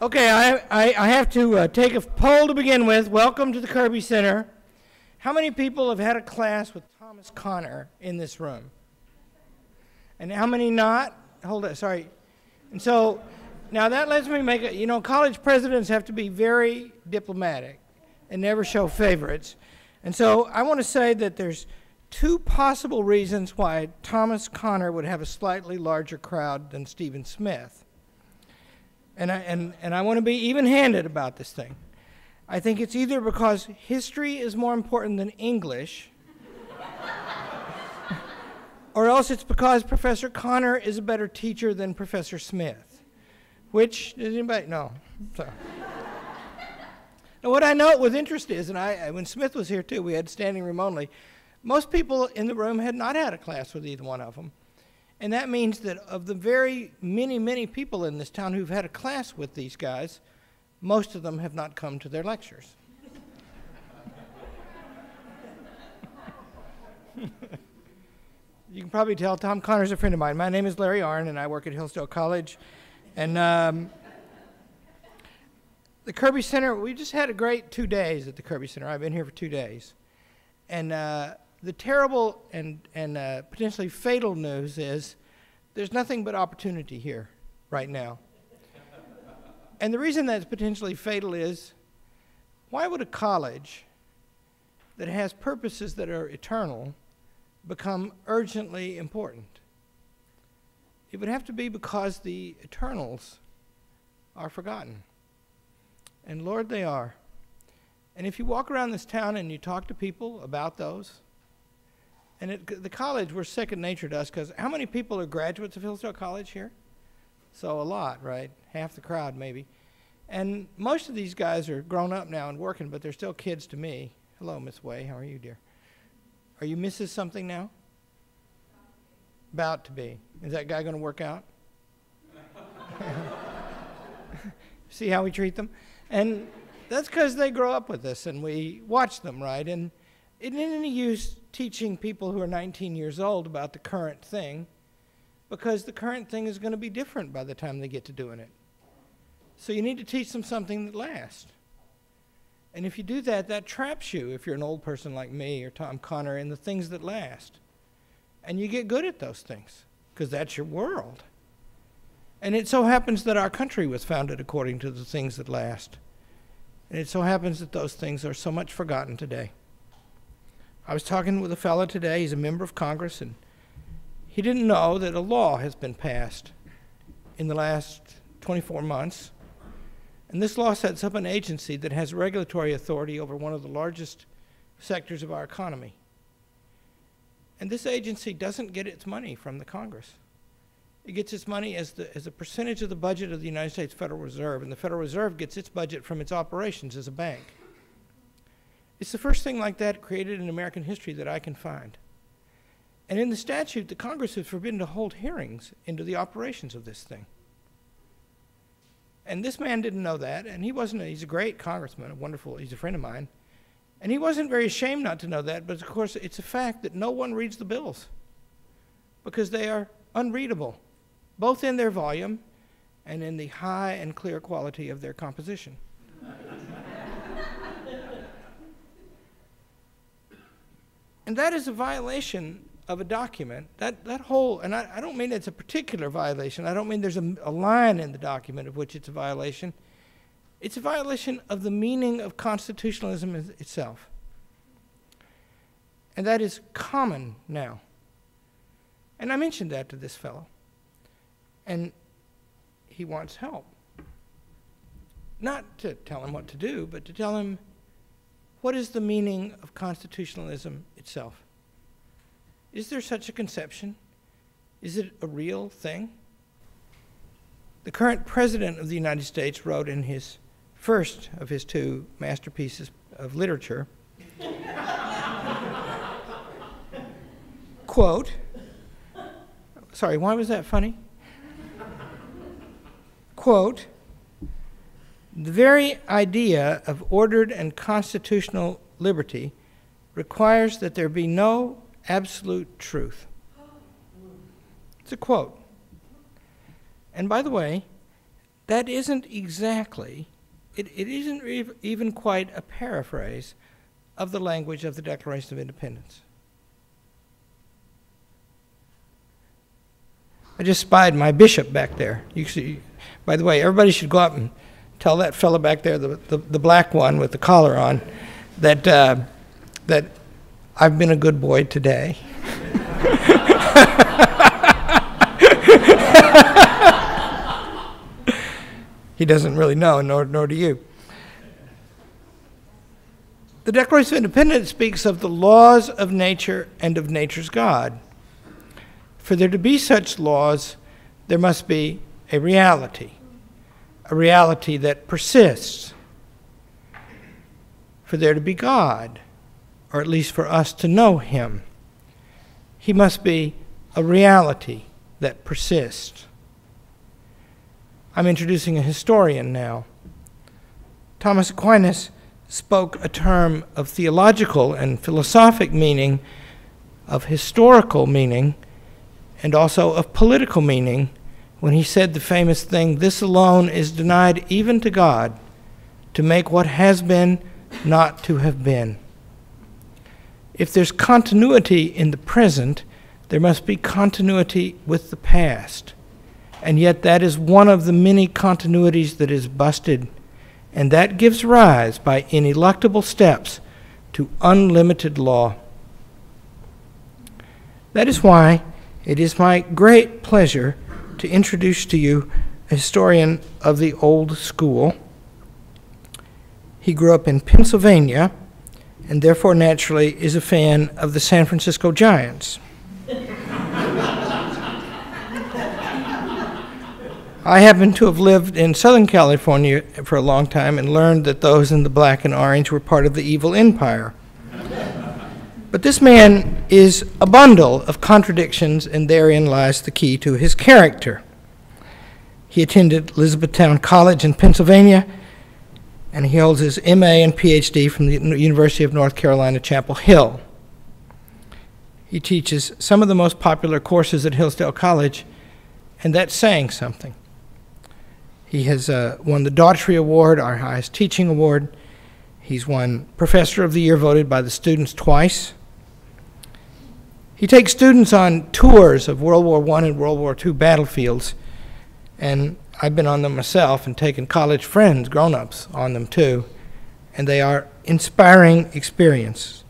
Okay, I have to take a poll to begin with. Welcome to the Kirby Center. How many people have had a class with Thomas Connor in this room? And how many not? Hold on, sorry. And so, now that lets me make a, college presidents have to be very diplomatic and never show favorites. And so I want to say that there's two possible reasons why Thomas Connor would have a slightly larger crowd than Stephen Smith. And I want to be even-handed about this thing. I think it's either because history is more important than English, or else it's because Professor Connor is a better teacher than Professor Smith. Which, does anybody know? So. Now, what I note with interest is, and when Smith was here too, we had standing room only, most people in the room had not had a class with either one of them. And that means that of the very many people in this town who've had a class with these guys, most of them have not come to their lectures. You can probably tell Tom Connor's a friend of mine. My name is Larry Arnn, and I work at Hillsdale College. And the Kirby Center, we just had a great 2 days at the Kirby Center. I've been here for 2 days. And the terrible and potentially fatal news is there's nothing but opportunity here right now. And the reason that's potentially fatal is, why would a college that has purposes that are eternal become urgently important? It would have to be because the eternals are forgotten. And Lord, they are. And if you walk around this town and you talk to people about those, and at the college, we're second nature to us, because how many people are graduates of Hillsdale College here? So a lot, right? Half the crowd, maybe. And most of these guys are grown up now and working, but they're still kids to me. Hello, Miss Way. How are you, dear? Are you Mrs. something now? About to be. Is that guy going to work out? See how we treat them? And that's because they grow up with us, and we watch them, right? And it isn't any use teaching people who are 19 years old about the current thing, because the current thing is going to be different by the time they get to doing it. So you need to teach them something that lasts. And if you do that, that traps you, if you're an old person like me or Tom Connor, in the things that last. And you get good at those things, because that's your world. And it so happens that our country was founded according to the things that last. And it so happens that those things are so much forgotten today. I was talking with a fellow today, he's a member of Congress, and he didn't know that a law has been passed in the last 24 months. And this law sets up an agency that has regulatory authority over one of the largest sectors of our economy. And this agency doesn't get its money from the Congress. It gets its money as a percentage of the budget of the United States Federal Reserve, and the Federal Reserve gets its budget from its operations as a bank. It's the first thing like that created in American history that I can find. And in the statute, the Congress is forbidden to hold hearings into the operations of this thing. And this man didn't know that, and he's a great congressman, he's a friend of mine. And he wasn't very ashamed not to know that, but of course it's a fact that no one reads the bills because they are unreadable, both in their volume and in the high and clear quality of their composition. And that is a violation of a document. That whole, and I don't mean it's a particular violation. I don't mean there's a line in the document of which it's a violation. It's a violation of the meaning of constitutionalism itself. And that is common now. And I mentioned that to this fellow. And he wants help. Not to tell him what to do, but to tell him what is the meaning of constitutionalism itself. Is there such a conception? Is it a real thing? The current president of the United States wrote in his first of his two masterpieces of literature, quote, sorry, why was that funny? Quote, the very idea of ordered and constitutional liberty requires that there be no absolute truth. It's a quote. And by the way, that isn't exactly, it isn't even quite a paraphrase of the language of the Declaration of Independence. I just spied my bishop back there. You see, by the way, everybody should go up and tell that fellow back there, the black one with the collar on, that that I've been a good boy today. He doesn't really know, nor do you. The Declaration of Independence speaks of the laws of nature and of nature's God. For there to be such laws, there must be a reality that persists. For there to be God, or at least for us to know him, he must be a reality that persists. I'm introducing a historian now. Thomas Aquinas spoke a term of theological and philosophic meaning, of historical meaning, and also of political meaning when he said the famous thing, "This alone is denied even to God, to make what has been not to have been." If there's continuity in the present, there must be continuity with the past. And yet that is one of the many continuities that is busted, and that gives rise by ineluctable steps to unlimited law. That is why it is my great pleasure to introduce to you a historian of the old school. He grew up in Pennsylvania, and therefore naturally is a fan of the San Francisco Giants. I happen to have lived in Southern California for a long time and learned that those in the black and orange were part of the evil empire. But this man is a bundle of contradictions, and therein lies the key to his character. He attended Elizabethtown College in Pennsylvania, and he holds his MA and PhD from the University of North Carolina, Chapel Hill. He teaches some of the most popular courses at Hillsdale College, and that's saying something. He has won the Daughtry Award, our highest teaching award. He's won Professor of the Year, voted by the students twice. He takes students on tours of World War I and World War II battlefields, and I've been on them myself and taken college friends, grown-ups, on them too, and they are inspiring experiences.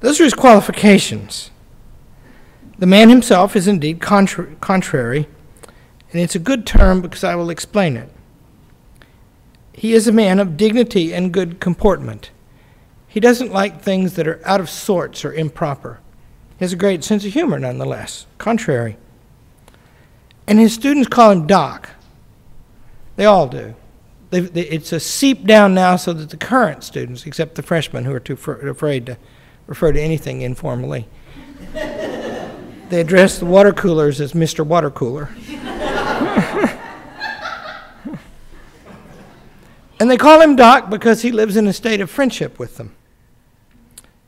Those are his qualifications. The man himself is indeed contrary, and it's a good term because I will explain it. He is a man of dignity and good comportment. He doesn't like things that are out of sorts or improper. He has a great sense of humor nonetheless, contrary. And his students call him Doc. They all do. It's a seep down now so that the current students, except the freshmen who are too afraid to refer to anything informally, they address the water coolers as Mr. Water Cooler. And they call him Doc because he lives in a state of friendship with them.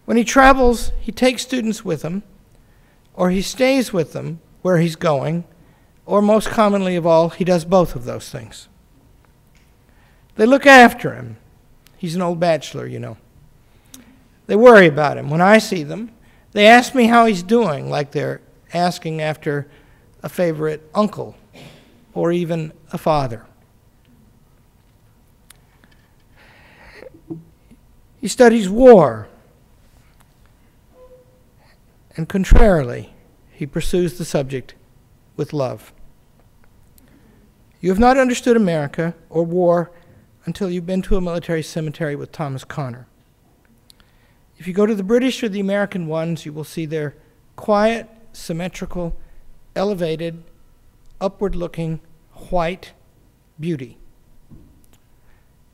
When he travels, he takes students with him, or he stays with them where he's going, or most commonly of all, he does both of those things. They look after him. He's an old bachelor, you know. They worry about him. When I see them, they ask me how he's doing, like they're asking after a favorite uncle or even a father. He studies war, and contrarily, he pursues the subject with love. You have not understood America or war until you've been to a military cemetery with Thomas Connor. If you go to the British or the American ones, you will see their quiet, symmetrical, elevated, upward-looking, white beauty.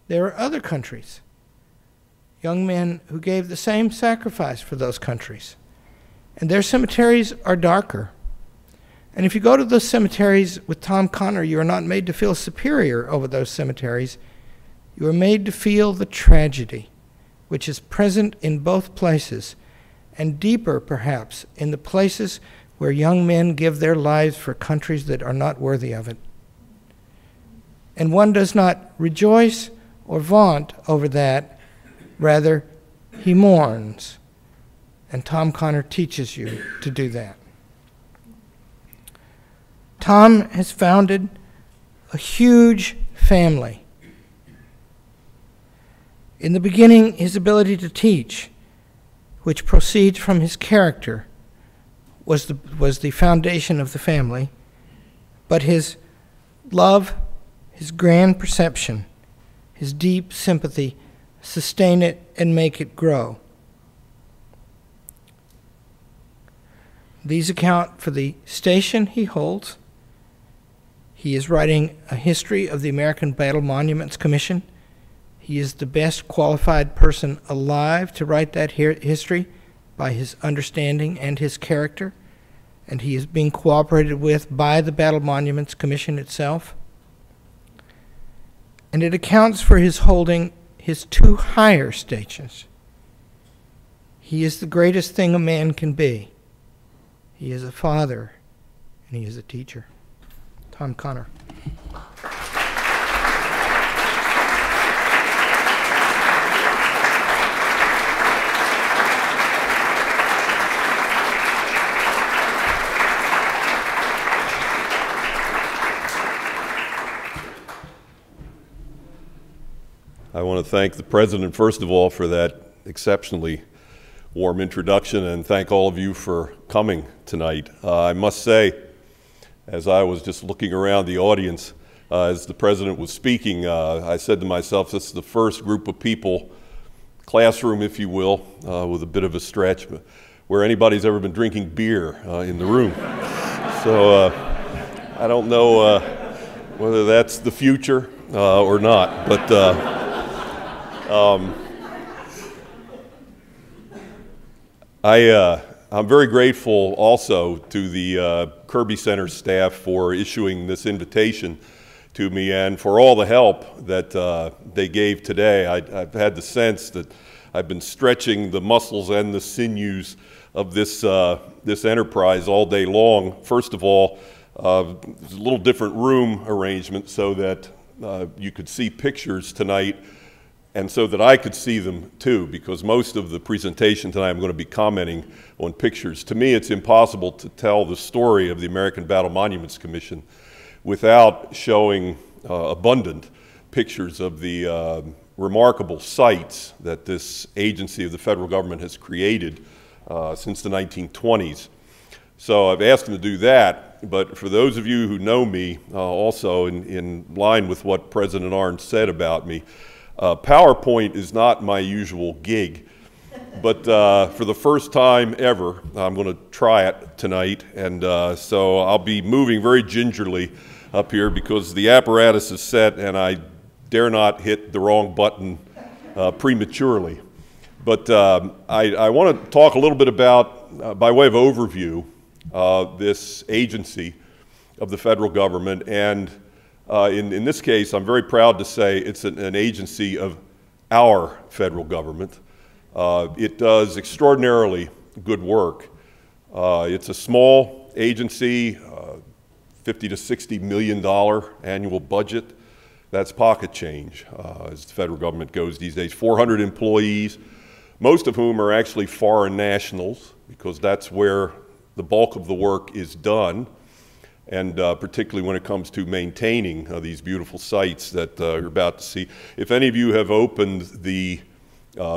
There are other countries, young men who gave the same sacrifice for those countries, and their cemeteries are darker. And if you go to those cemeteries with Tom Connor, you are not made to feel superior over those cemeteries. You are made to feel the tragedy, which is present in both places, and deeper, perhaps, in the places where young men give their lives for countries that are not worthy of it. And one does not rejoice or vaunt over that, rather he mourns. And Tom Connor teaches you to do that. Tom has founded a huge family. In the beginning, his ability to teach, which proceeds from his character, was the foundation of the family, but his love, his grand perception, his deep sympathy sustain it and make it grow. These account for the station he holds. He is writing a history of the American Battle Monuments Commission. He is the best qualified person alive to write that history by his understanding and his character, and he is being cooperated with by the Battle Monuments Commission itself. And it accounts for his holding his two higher stations. He is the greatest thing a man can be. He is a father, and he is a teacher. Tom Connor. I want to thank the President, first of all, for that exceptionally warm introduction, and thank all of you for coming tonight. I must say, as I was just looking around the audience, as the President was speaking, I said to myself, this is the first group of people, classroom if you will, with a bit of a stretch, where anybody's ever been drinking beer in the room. So I don't know whether that's the future or not, but I'm very grateful also to the Kirby Center staff for issuing this invitation to me and for all the help that they gave today. I've had the sense that I've been stretching the muscles and the sinews of this enterprise all day long. First of all, there's a little different room arrangement so that you could see pictures tonight, and so that I could see them too, because most of the presentation tonight I'm going to be commenting on pictures. To me, it's impossible to tell the story of the American Battle Monuments Commission without showing abundant pictures of the remarkable sites that this agency of the federal government has created since the 1920s. So I've asked them to do that, but for those of you who know me, also in line with what President Arndt said about me, PowerPoint is not my usual gig, but for the first time ever, I'm going to try it tonight, and so I'll be moving very gingerly up here because the apparatus is set and I dare not hit the wrong button prematurely. But I want to talk a little bit about, by way of overview, this agency of the federal government, and in this case, I'm very proud to say it's an agency of our federal government. It does extraordinarily good work. It's a small agency, $50 to $60 million annual budget. That's pocket change as the federal government goes these days. 400 employees, most of whom are actually foreign nationals, because that's where the bulk of the work is done. And particularly when it comes to maintaining these beautiful sites that you're about to see. If any of you have opened the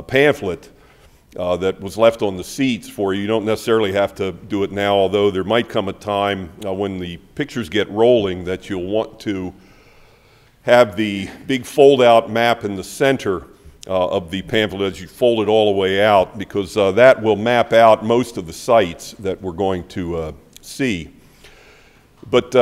pamphlet that was left on the seats for you, you don't necessarily have to do it now, although there might come a time when the pictures get rolling that you'll want to have the big fold-out map in the center of the pamphlet as you fold it all the way out, because that will map out most of the sites that we're going to see. But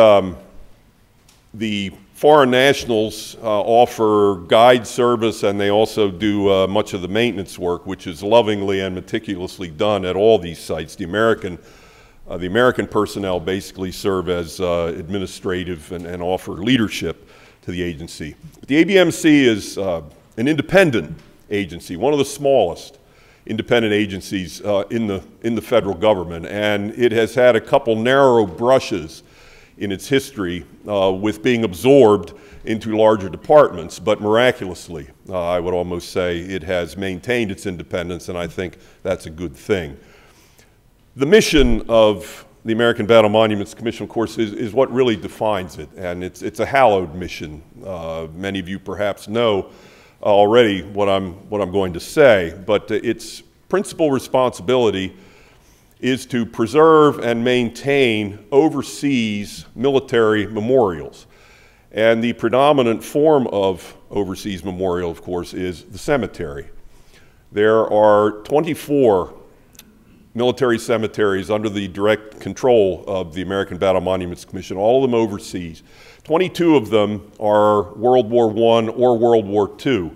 the foreign nationals offer guide service, and they also do much of the maintenance work, which is lovingly and meticulously done at all these sites. The American personnel basically serve as administrative and offer leadership to the agency. But the ABMC is an independent agency, one of the smallest independent agencies in the federal government, and it has had a couple narrow brushes in its history with being absorbed into larger departments, but miraculously, I would almost say, it has maintained its independence, and I think that's a good thing. The mission of the American Battle Monuments Commission, of course, is what really defines it, and it's a hallowed mission. Many of you perhaps know already what I'm going to say, but its principal responsibility is to preserve and maintain overseas military memorials. And the predominant form of overseas memorial, of course, is the cemetery. There are 24 military cemeteries under the direct control of the American Battle Monuments Commission, all of them overseas. 22 of them are World War I or World War II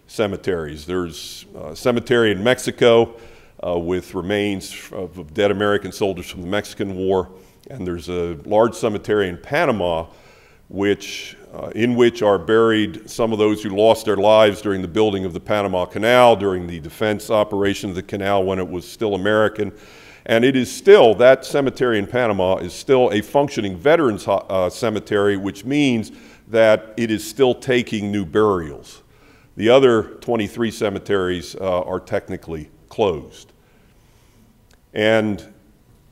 cemeteries. There's a cemetery in Mexico with remains of dead American soldiers from the Mexican War, and there's a large cemetery in Panama in which are buried some of those who lost their lives during the building of the Panama Canal, during the defense operation of the canal when it was still American. And it is still, that cemetery in Panama is still a functioning veterans cemetery, which means that it is still taking new burials. The other 23 cemeteries are technically closed. And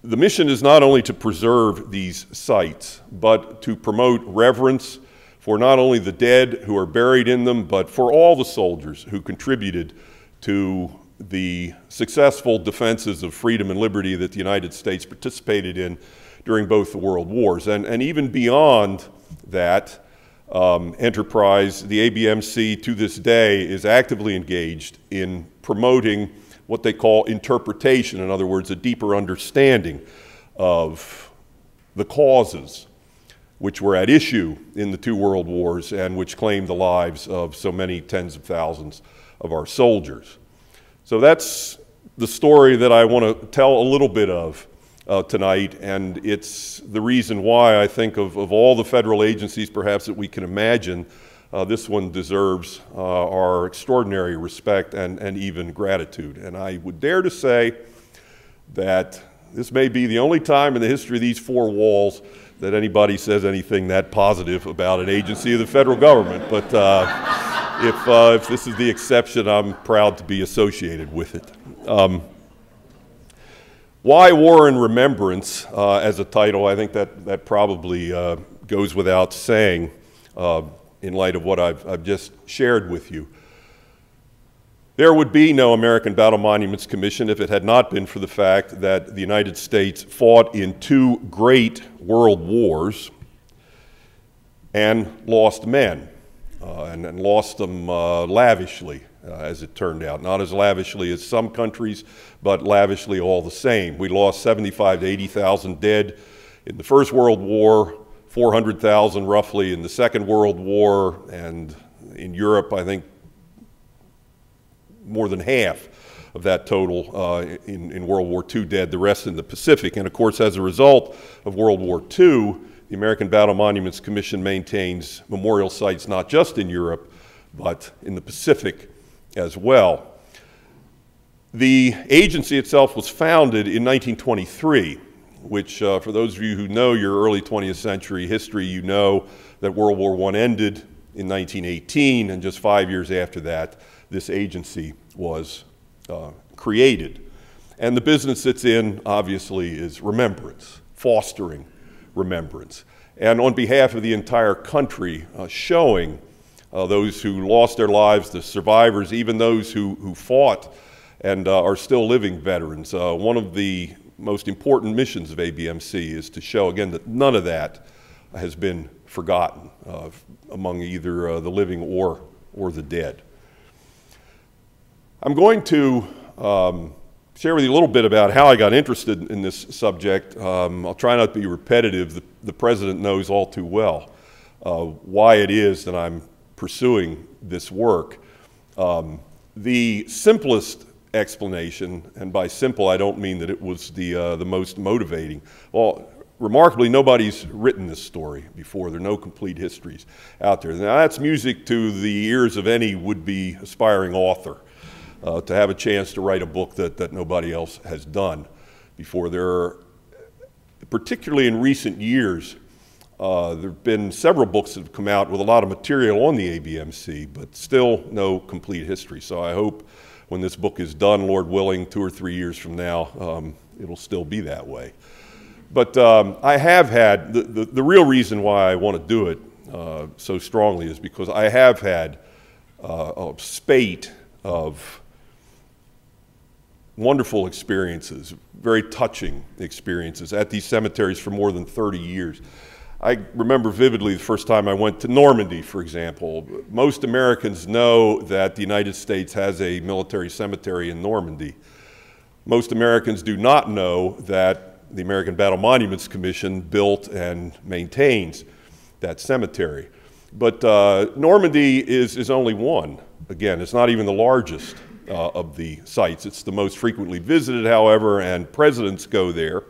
the mission is not only to preserve these sites, but to promote reverence for not only the dead who are buried in them, but for all the soldiers who contributed to the successful defenses of freedom and liberty that the United States participated in during both the World Wars. And even beyond that enterprise, the ABMC to this day is actively engaged in promoting what they call interpretation, in other words, a deeper understanding of the causes which were at issue in the two world wars and which claimed the lives of so many tens of thousands of our soldiers. So that's the story that I want to tell a little bit of tonight, and it's the reason why I think of all the federal agencies perhaps that we can imagine, this one deserves our extraordinary respect and even gratitude. And I would dare to say that this may be the only time in the history of these four walls that anybody says anything that positive about an agency of the federal government. But if this is the exception, I'm proud to be associated with it. Why War and Remembrance as a title? I think that probably goes without saying in light of what I've just shared with you. There would be no American Battle Monuments Commission if it had not been for the fact that the United States fought in two great world wars and lost men, and lost them lavishly, as it turned out. Not as lavishly as some countries, but lavishly all the same. We lost 75 to 80,000 dead in the First World War, 400,000 roughly in the Second World War, and in Europe, I think more than half of that total in World War II dead, the rest in the Pacific. And of course, as a result of World War II, the American Battle Monuments Commission maintains memorial sites not just in Europe, but in the Pacific as well. The agency itself was founded in 1923, which for those of you who know your early 20th century history, you know that World War I ended in 1918, and just 5 years after that, this agency was created. And the business it's in, obviously, is remembrance, fostering remembrance. And on behalf of the entire country, showing those who lost their lives, the survivors, even those who fought and are still living veterans. One of the most important missions of ABMC is to show, again, that none of that has been forgotten among either the living or the dead. I'm going to share with you a little bit about how I got interested in this subject. I'll try not to be repetitive. The President knows all too well why it is that I'm pursuing this work. The simplest explanation, and by simple I don't mean that it was the most motivating. Well, remarkably, nobody's written this story before. There are no complete histories out there. Now, that's music to the ears of any would-be aspiring author. to have a chance to write a book that nobody else has done before. There are, particularly in recent years, there have been several books that have come out with a lot of material on the ABMC, but still no complete history. So I hope when this book is done, Lord willing, 2 or 3 years from now, it'll still be that way. But I have had, the real reason why I want to do it so strongly is because I have had a spate of wonderful experiences, very touching experiences at these cemeteries for more than 30 years. I remember vividly the first time I went to Normandy, for example. Most Americans know that the United States has a military cemetery in Normandy. Most Americans do not know that the American Battle Monuments Commission built and maintains that cemetery. But Normandy is only one. Again, it's not even the largest of the sites. It's the most frequently visited, however, and presidents go there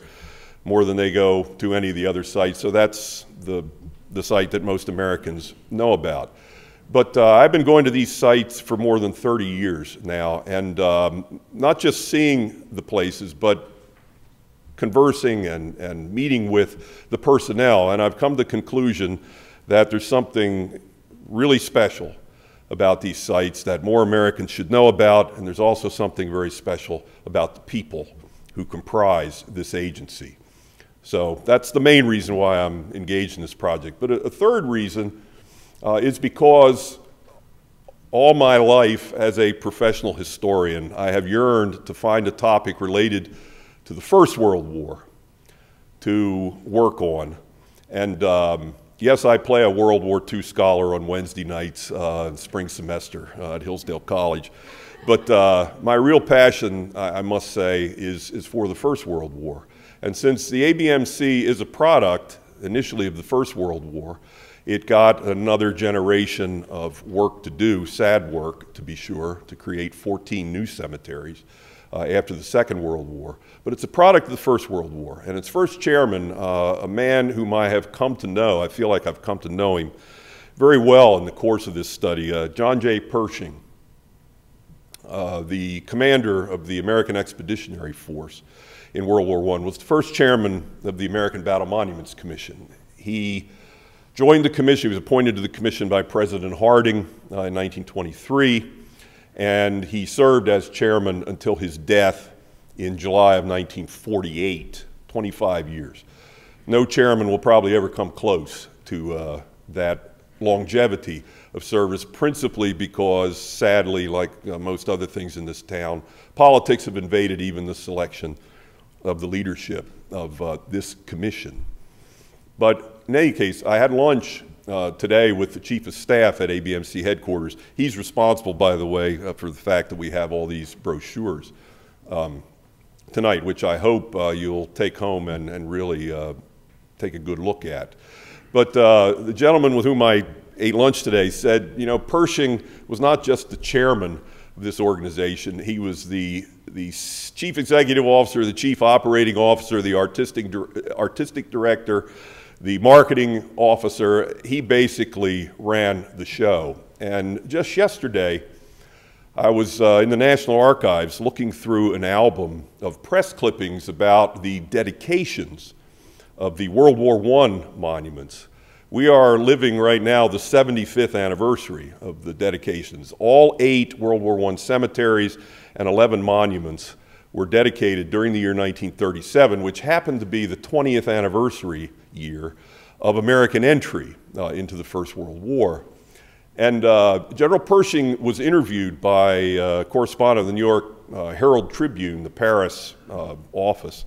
more than they go to any of the other sites. So that's the site that most Americans know about. But I've been going to these sites for more than 30 years now, and not just seeing the places, but conversing and meeting with the personnel. And I've come to the conclusion that there's something really special about these sites that more Americans should know about, and there's also something very special about the people who comprise this agency. So that's the main reason why I'm engaged in this project. But a third reason is because all my life as a professional historian, I have yearned to find a topic related to the First World War to work on. And yes, I play a World War II scholar on Wednesday nights in spring semester at Hillsdale College. But my real passion, I must say, is for the First World War. And since the ABMC is a product, initially, of the First World War, it got another generation of work to do, sad work, to be sure, to create 14 new cemeteries after the Second World War. But it's a product of the First World War. And its first chairman, a man whom I have come to know, I feel like I've come to know him very well in the course of this study, John J. Pershing, the commander of the American Expeditionary Force in World War I, was the first chairman of the American Battle Monuments Commission. He joined the commission, he was appointed to the commission by President Harding in 1923, and he served as chairman until his death in July of 1948, 25 years. No chairman will probably ever come close to that longevity of service, principally because, sadly, like most other things in this town, politics have invaded even the selection of the leadership of this commission. But in any case, I had lunch today with the Chief of Staff at ABMC headquarters. He's responsible, by the way, for the fact that we have all these brochures tonight, which I hope you'll take home and really take a good look at. But the gentleman with whom I ate lunch today said, you know, Pershing was not just the chairman of this organization. He was the chief executive officer, the chief operating officer, the artistic director, the marketing officer. He basically ran the show. And just yesterday, I was in the National Archives looking through an album of press clippings about the dedications of the World War I monuments. We are living right now the 75th anniversary of the dedications. All 8 World War I cemeteries and 11 monuments were dedicated during the year 1937, which happened to be the 20th anniversary year of American entry into the First World War. And General Pershing was interviewed by a correspondent of the New York Herald Tribune, the Paris office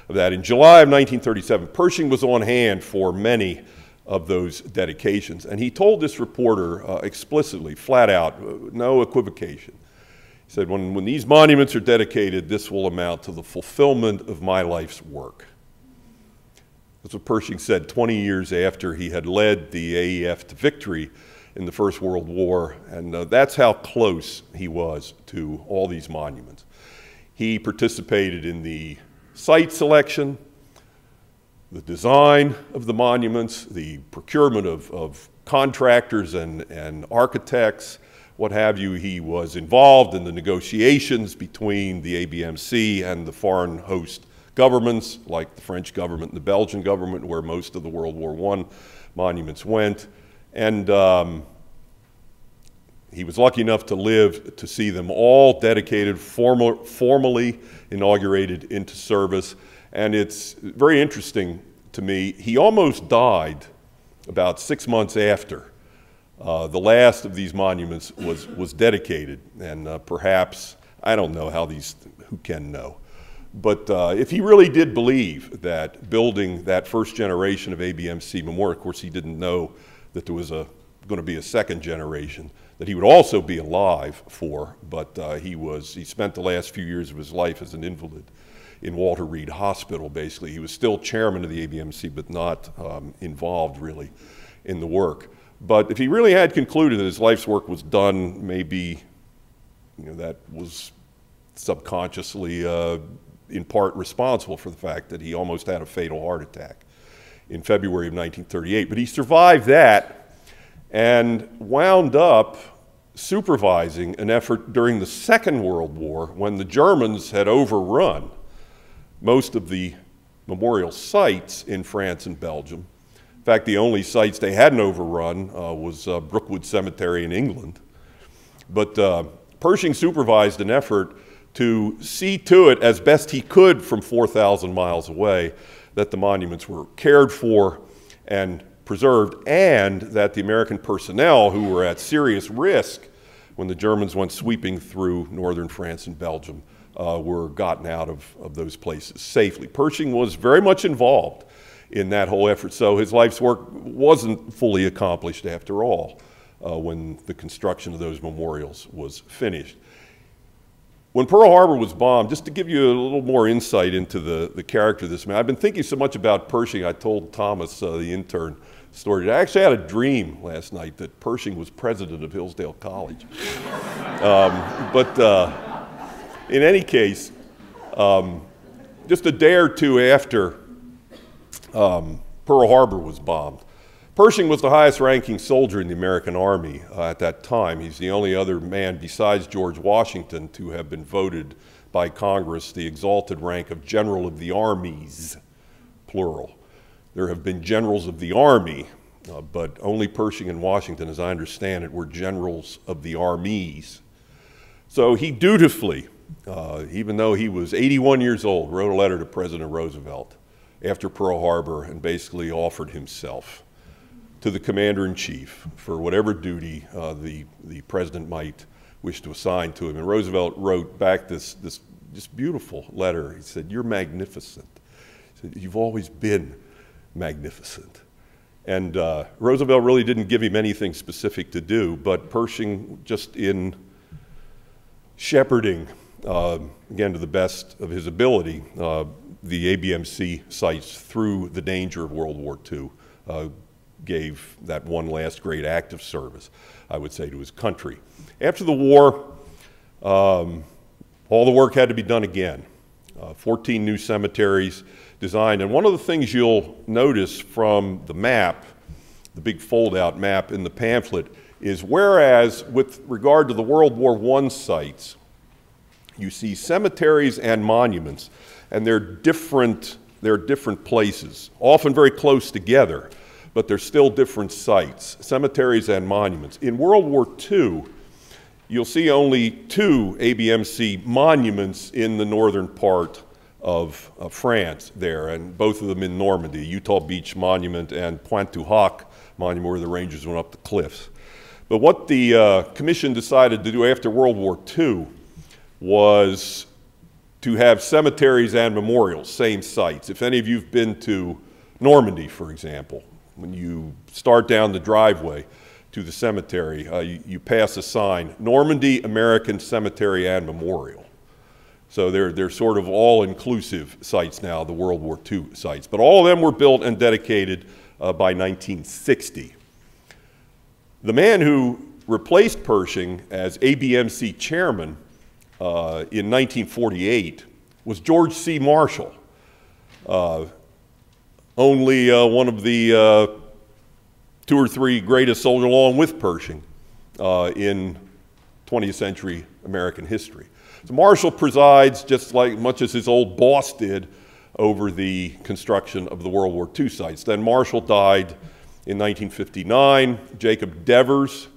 of that. In July of 1937, Pershing was on hand for many of those dedications. And he told this reporter explicitly, flat out, no equivocation. He said, when these monuments are dedicated, this will amount to the fulfillment of my life's work. That's what Pershing said 20 years after he had led the AEF to victory in the First World War, and that's how close he was to all these monuments. He participated in the site selection, the design of the monuments, the procurement of contractors and architects, what have you. He was involved in the negotiations between the ABMC and the foreign host governments, like the French government and the Belgian government, where most of the World War I monuments went. And he was lucky enough to live to see them all dedicated, formally inaugurated into service. And it's very interesting to me, he almost died about 6 months after the last of these monuments was dedicated. And perhaps, I don't know how these, who can know. But if he really did believe that building that first generation of ABMC memorial, of course he didn't know that there was going to be a second generation that he would also be alive for, but he spent the last few years of his life as an invalid in Walter Reed Hospital, basically. He was still chairman of the ABMC, but not involved really in the work. But if he really had concluded that his life's work was done, maybe that was subconsciously in part responsible for the fact that he almost had a fatal heart attack in February of 1938. But he survived that and wound up supervising an effort during the Second World War when the Germans had overrun most of the memorial sites in France and Belgium. In fact, the only sites they hadn't overrun was Brookwood Cemetery in England. But Pershing supervised an effort to see to it, as best he could from 4,000 miles away, that the monuments were cared for and preserved, and that the American personnel who were at serious risk when the Germans went sweeping through northern France and Belgium were gotten out of those places safely. Pershing was very much involved in that whole effort, so his life's work wasn't fully accomplished after all when the construction of those memorials was finished. When Pearl Harbor was bombed, just to give you a little more insight into the character of this man, I've been thinking so much about Pershing. I told Thomas, the intern, story. I actually had a dream last night that Pershing was president of Hillsdale College. In any case, just a day or two after Pearl Harbor was bombed, Pershing was the highest ranking soldier in the American Army at that time. He's the only other man besides George Washington to have been voted by Congress the exalted rank of General of the Armies, plural. There have been generals of the Army, but only Pershing and Washington, as I understand it, were generals of the armies. So he dutifully, even though he was 81 years old, wrote a letter to President Roosevelt after Pearl Harbor and basically offered himself to the commander-in-chief for whatever duty the president might wish to assign to him. And Roosevelt wrote back this just beautiful letter. He said, "You're magnificent." He said, "You've always been magnificent." And Roosevelt really didn't give him anything specific to do, but Pershing, just in shepherding, again to the best of his ability, the ABMC sites through the danger of World War II, gave that one last great act of service, I would say, to his country. After the war, all the work had to be done again. 14 new cemeteries designed, and one of the things you'll notice from the map, the big fold-out map in the pamphlet, is whereas with regard to the World War I sites, you see cemeteries and monuments, and they're different places, often very close together, but they're still different sites, cemeteries and monuments. In World War II, you'll see only 2 ABMC monuments in the northern part of France there, and both of them in Normandy, Utah Beach Monument and Pointe du Hoc Monument, where the Rangers went up the cliffs. But what the commission decided to do after World War II was to have cemeteries and memorials, same sites. If any of you have been to Normandy, for example, when you start down the driveway to the cemetery, you pass a sign, Normandy American Cemetery and Memorial. So they're sort of all-inclusive sites now, the World War II sites. But all of them were built and dedicated by 1960. The man who replaced Pershing as ABMC chairman in 1948 was George C. Marshall, only one of the 2 or 3 greatest soldiers, along with Pershing, in 20th century American history. So Marshall presides, just like much as his old boss did, over the construction of the World War II sites. Then Marshall died in 1959. Jacob Devers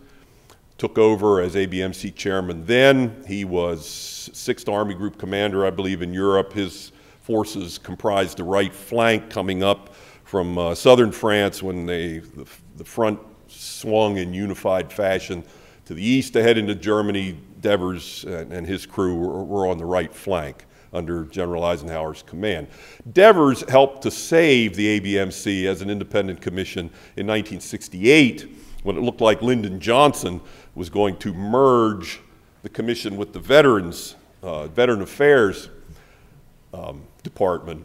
took over as ABMC chairman then. He was 6th Army Group commander, I believe, in Europe. His forces comprised the right flank coming up from southern France when the front swung in unified fashion to the east to head into Germany. Devers and his crew were on the right flank under General Eisenhower's command. Devers helped to save the ABMC as an independent commission in 1968 when it looked like Lyndon Johnson was going to merge the commission with the Veteran Affairs Department.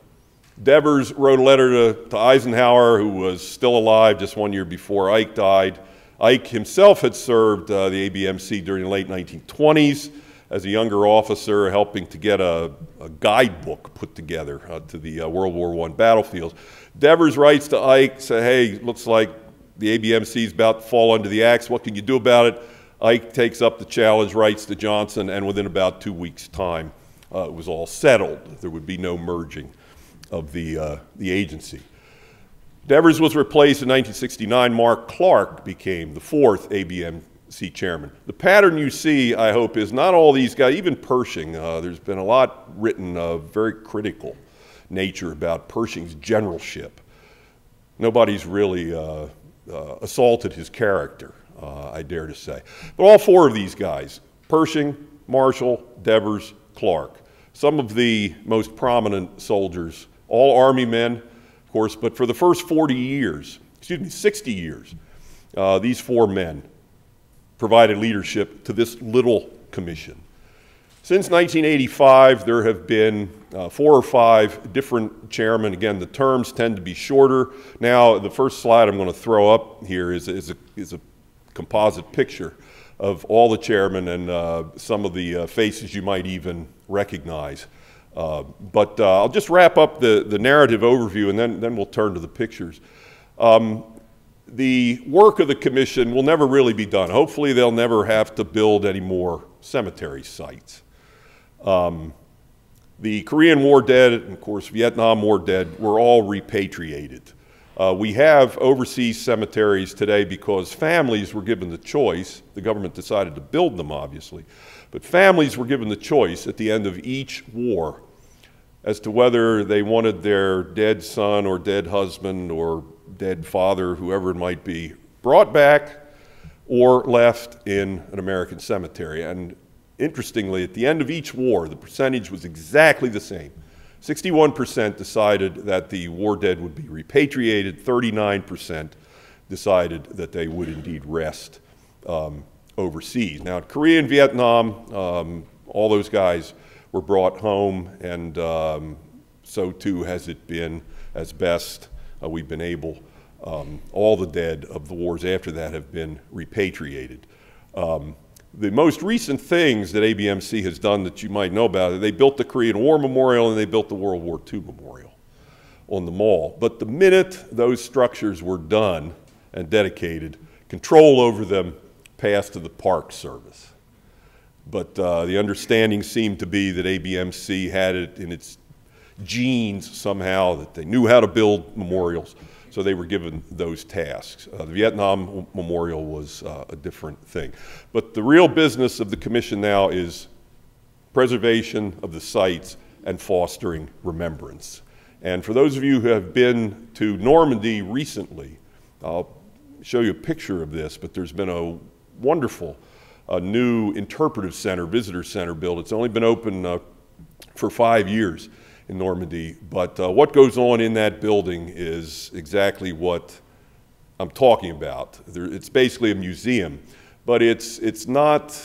Devers wrote a letter to Eisenhower, who was still alive just 1 year before Ike died. Ike himself had served the ABMC during the late 1920s as a younger officer, helping to get a guidebook put together to the World War I battlefields. Devers writes to Ike, say, hey, looks like the ABMC is about to fall under the axe. What can you do about it? Ike takes up the challenge, writes to Johnson, and within about 2 weeks' time, it was all settled. There would be no merging of the agency. Devers was replaced in 1969. Mark Clark became the 4th ABMC chairman. The pattern you see, I hope, is not all these guys, even Pershing. There's been a lot written of very critical nature about Pershing's generalship. Nobody's really assaulted his character, I dare to say. But all 4 of these guys, Pershing, Marshall, Devers, Clark, some of the most prominent soldiers, all Army men, of course, but for the first 60 years, these 4 men provided leadership to this little commission. Since 1985, there have been 4 or 5 different chairmen. Again, the terms tend to be shorter. Now, the first slide I'm going to throw up here is a composite picture of all the chairmen and some of the faces you might even recognize. But I'll just wrap up the narrative overview, and then we'll turn to the pictures. The work of the commission will never really be done. Hopefully they'll never have to build any more cemetery sites. The Korean War dead, and of course Vietnam War dead, were all repatriated. We have overseas cemeteries today because families were given the choice. The government decided to build them, obviously. But families were given the choice at the end of each war as to whether they wanted their dead son or dead husband or dead father, whoever it might be, brought back or left in an American cemetery. And interestingly, at the end of each war, the percentage was exactly the same. 61% decided that the war dead would be repatriated. 39% decided that they would indeed rest overseas. Now, Korea and Vietnam, all those guys were brought home, and so too has it been as best we've been able. All the dead of the wars after that have been repatriated. The most recent things that ABMC has done that you might know about, they built the Korean War Memorial and they built the World War II Memorial on the mall. But the minute those structures were done and dedicated, control over them passed to the Park Service. But the understanding seemed to be that ABMC had it in its genes somehow, that they knew how to build memorials, so they were given those tasks. The Vietnam Memorial was a different thing. But the real business of the commission now is preservation of the sites and fostering remembrance. And for those of you who have been to Normandy recently, I'll show you a picture of this, but there's been a wonderful new interpretive center, visitor center built. It's only been open for 5 years in Normandy, but what goes on in that building is exactly what I'm talking about. It's basically a museum, but it's not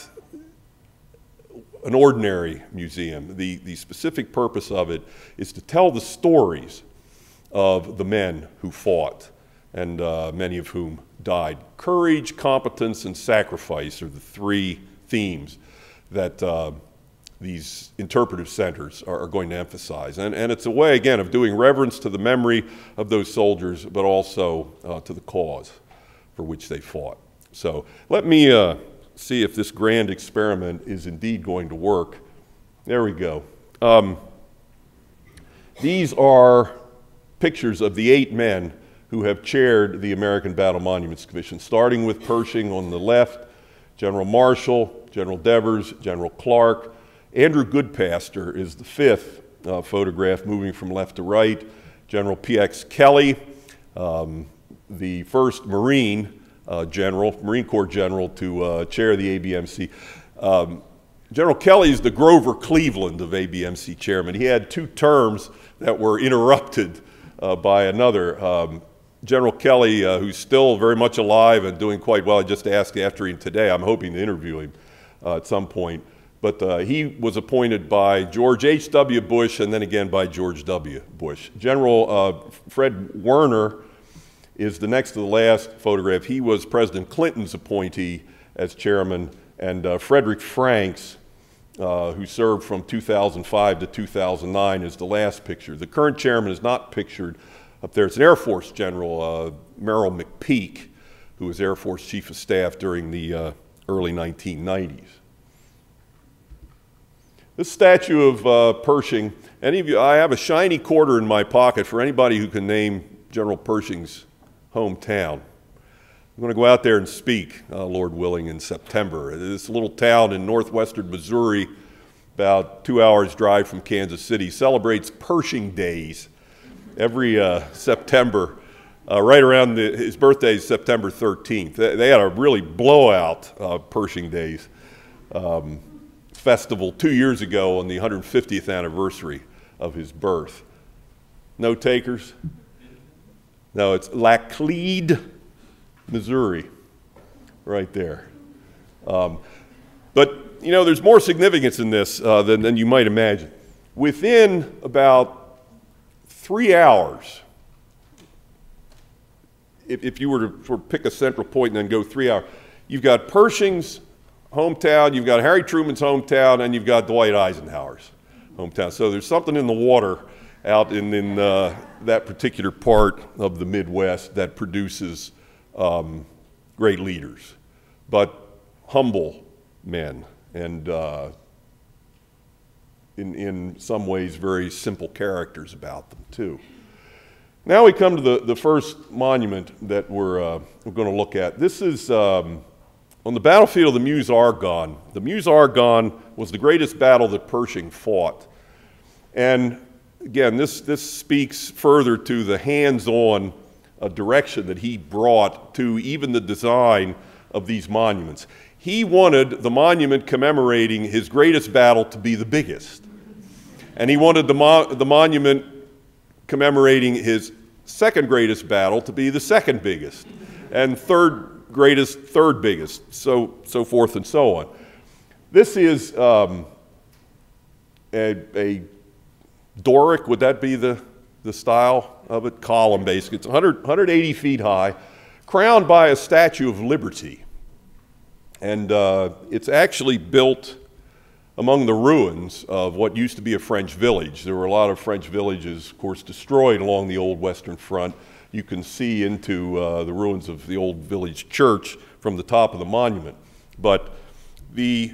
an ordinary museum. The specific purpose of it is to tell the stories of the men who fought, and many of whom died. Courage, competence, and sacrifice are the 3 themes that these interpretive centers are going to emphasize. And it's a way, again, of doing reverence to the memory of those soldiers, but also to the cause for which they fought. So let me see if this grand experiment is indeed going to work. There we go. These are pictures of the 8 men who have chaired the American Battle Monuments Commission, starting with Pershing on the left, General Marshall, General Devers, General Clark. Andrew Goodpaster is the 5th photograph, moving from left to right. General P.X. Kelly, the first Marine Corps general to chair the ABMC. General Kelly is the Grover Cleveland of ABMC chairman. He had 2 terms that were interrupted by another. General Kelly, who's still very much alive and doing quite well, I just asked after him today. I'm hoping to interview him at some point. But he was appointed by George H.W. Bush and then again by George W. Bush. General Fred Werner is the next to the last photograph. He was President Clinton's appointee as chairman, and Frederick Franks, who served from 2005 to 2009, is the last picture. The current chairman is not pictured up there. It's an Air Force General, Merrill McPeak, who was Air Force Chief of Staff during the early 1990s. This statue of Pershing, any of you, I have a shiny quarter in my pocket for anybody who can name General Pershing's hometown. I'm going to go out there and speak, Lord willing, in September. This little town in northwestern Missouri, about 2 hours drive from Kansas City, celebrates Pershing Days every September. Right around his birthday is September 13th. They had a really blowout Pershing Days festival 2 years ago on the 150th anniversary of his birth. No takers? No, it's Laclede, Missouri, right there. But, you know, there's more significance in this than you might imagine. Within about 3 hours, if you were to sort of pick a central point and then go 3 hours, you've got Pershing's hometown, you've got Harry Truman's hometown, and you've got Dwight Eisenhower's hometown. So there's something in the water out in that particular part of the Midwest that produces great leaders, but humble men, and in some ways very simple characters about them too. Now we come to the first monument that we're going to look at. This is on the battlefield of the Meuse-Argonne. The Meuse-Argonne was the greatest battle that Pershing fought. And again, this speaks further to the hands-on direction that he brought to even the design of these monuments. He wanted the monument commemorating his greatest battle to be the biggest. And he wanted the monument commemorating his second greatest battle to be the second biggest, and third greatest, third biggest, so forth and so on. This is a Doric, would that be the style of it? Column, basically. It's 180 feet high, crowned by a Statue of Liberty. And it's actually built among the ruins of what used to be a French village. There were a lot of French villages, of course, destroyed along the old Western Front. You can see into the ruins of the old village church from the top of the monument. But the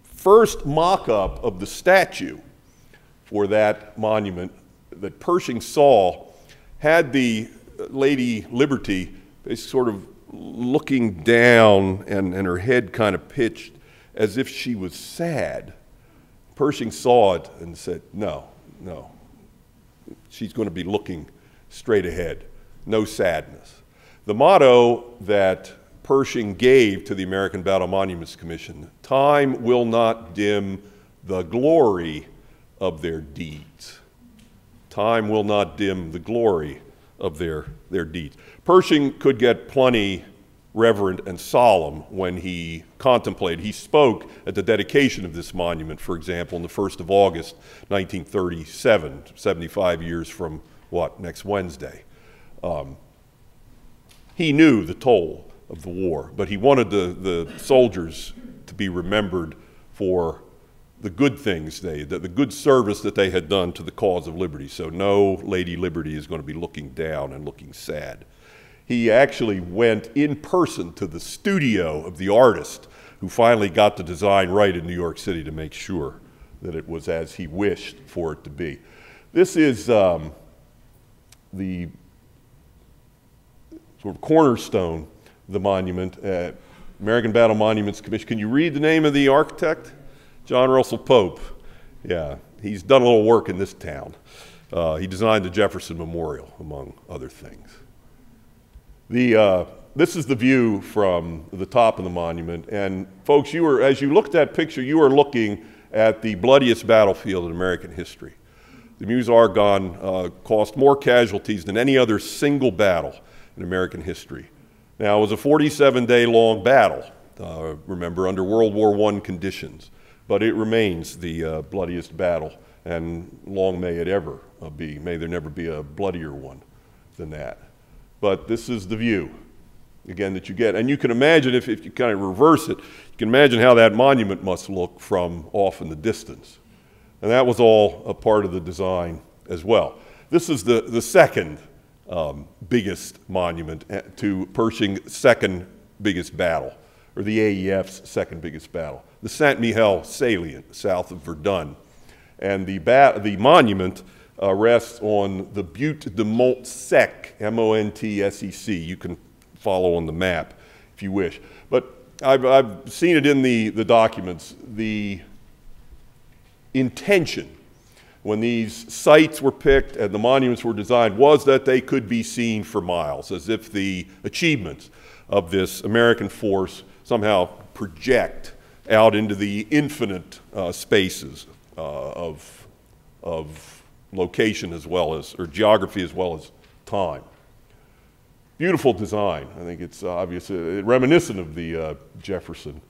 first mock-up of the statue for that monument that Pershing saw had the Lady Liberty sort of looking down and her head kind of pitched as if she was sad. Pershing saw it and said, no, she's going to be looking straight ahead. No sadness. The motto that Pershing gave to the American Battle Monuments Commission, time will not dim the glory of their deeds. Time will not dim the glory of their deeds. Pershing could get plenty reverent and solemn when he contemplated. He spoke at the dedication of this monument, for example, on the 1st of August, 1937, 75 years from what, next Wednesday. He knew the toll of the war, but he wanted the soldiers to be remembered for the good things, the good service that they had done to the cause of liberty. So no Lady Liberty is going to be looking down and looking sad. He actually went in person to the studio of the artist who finally got the design right in New York City to make sure that it was as he wished for it to be. This is the sort of cornerstone of the monument, American Battle Monuments Commission. Can you read the name of the architect? John Russell Pope. Yeah, he's done a little work in this town. He designed the Jefferson Memorial, among other things. This is the view from the top of the monument. And folks, as you looked at that picture, you were looking at the bloodiest battlefield in American history. The Meuse-Argonne cost more casualties than any other single battle in American history. Now, it was a 47-day long battle, remember, under World War I conditions. But it remains the bloodiest battle, and long may it ever be. May there never be a bloodier one than that. But this is the view, again, that you get. And you can imagine, if you kind of reverse it, you can imagine how that monument must look from off in the distance. And that was all a part of the design as well. This is the second biggest monument to Pershing's second biggest battle, or the AEF's second biggest battle, the Saint-Mihiel salient south of Verdun. And the monument rests on the Butte de Montsec, M-O-N-T-S-E-C. You can follow on the map if you wish. But I've seen it in the documents. The intention when these sites were picked and the monuments were designed was that they could be seen for miles, as if the achievements of this American force somehow project out into the infinite spaces of location as well as, or geography as well as time. Beautiful design. I think it's obviously reminiscent of the Jefferson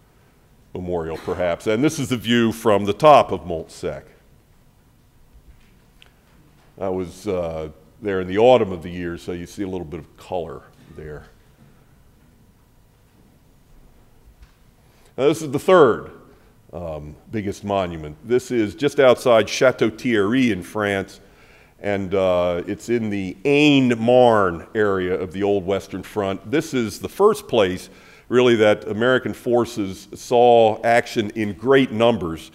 Memorial, perhaps. And this is the view from the top of Montsec. I was there in the autumn of the year, so you see a little bit of color there. Now, this is the third biggest monument. This is just outside Château-Thierry in France, and it's in the Aisne-Marne area of the old Western Front. This is the first place, really, that American forces saw action in great numbers.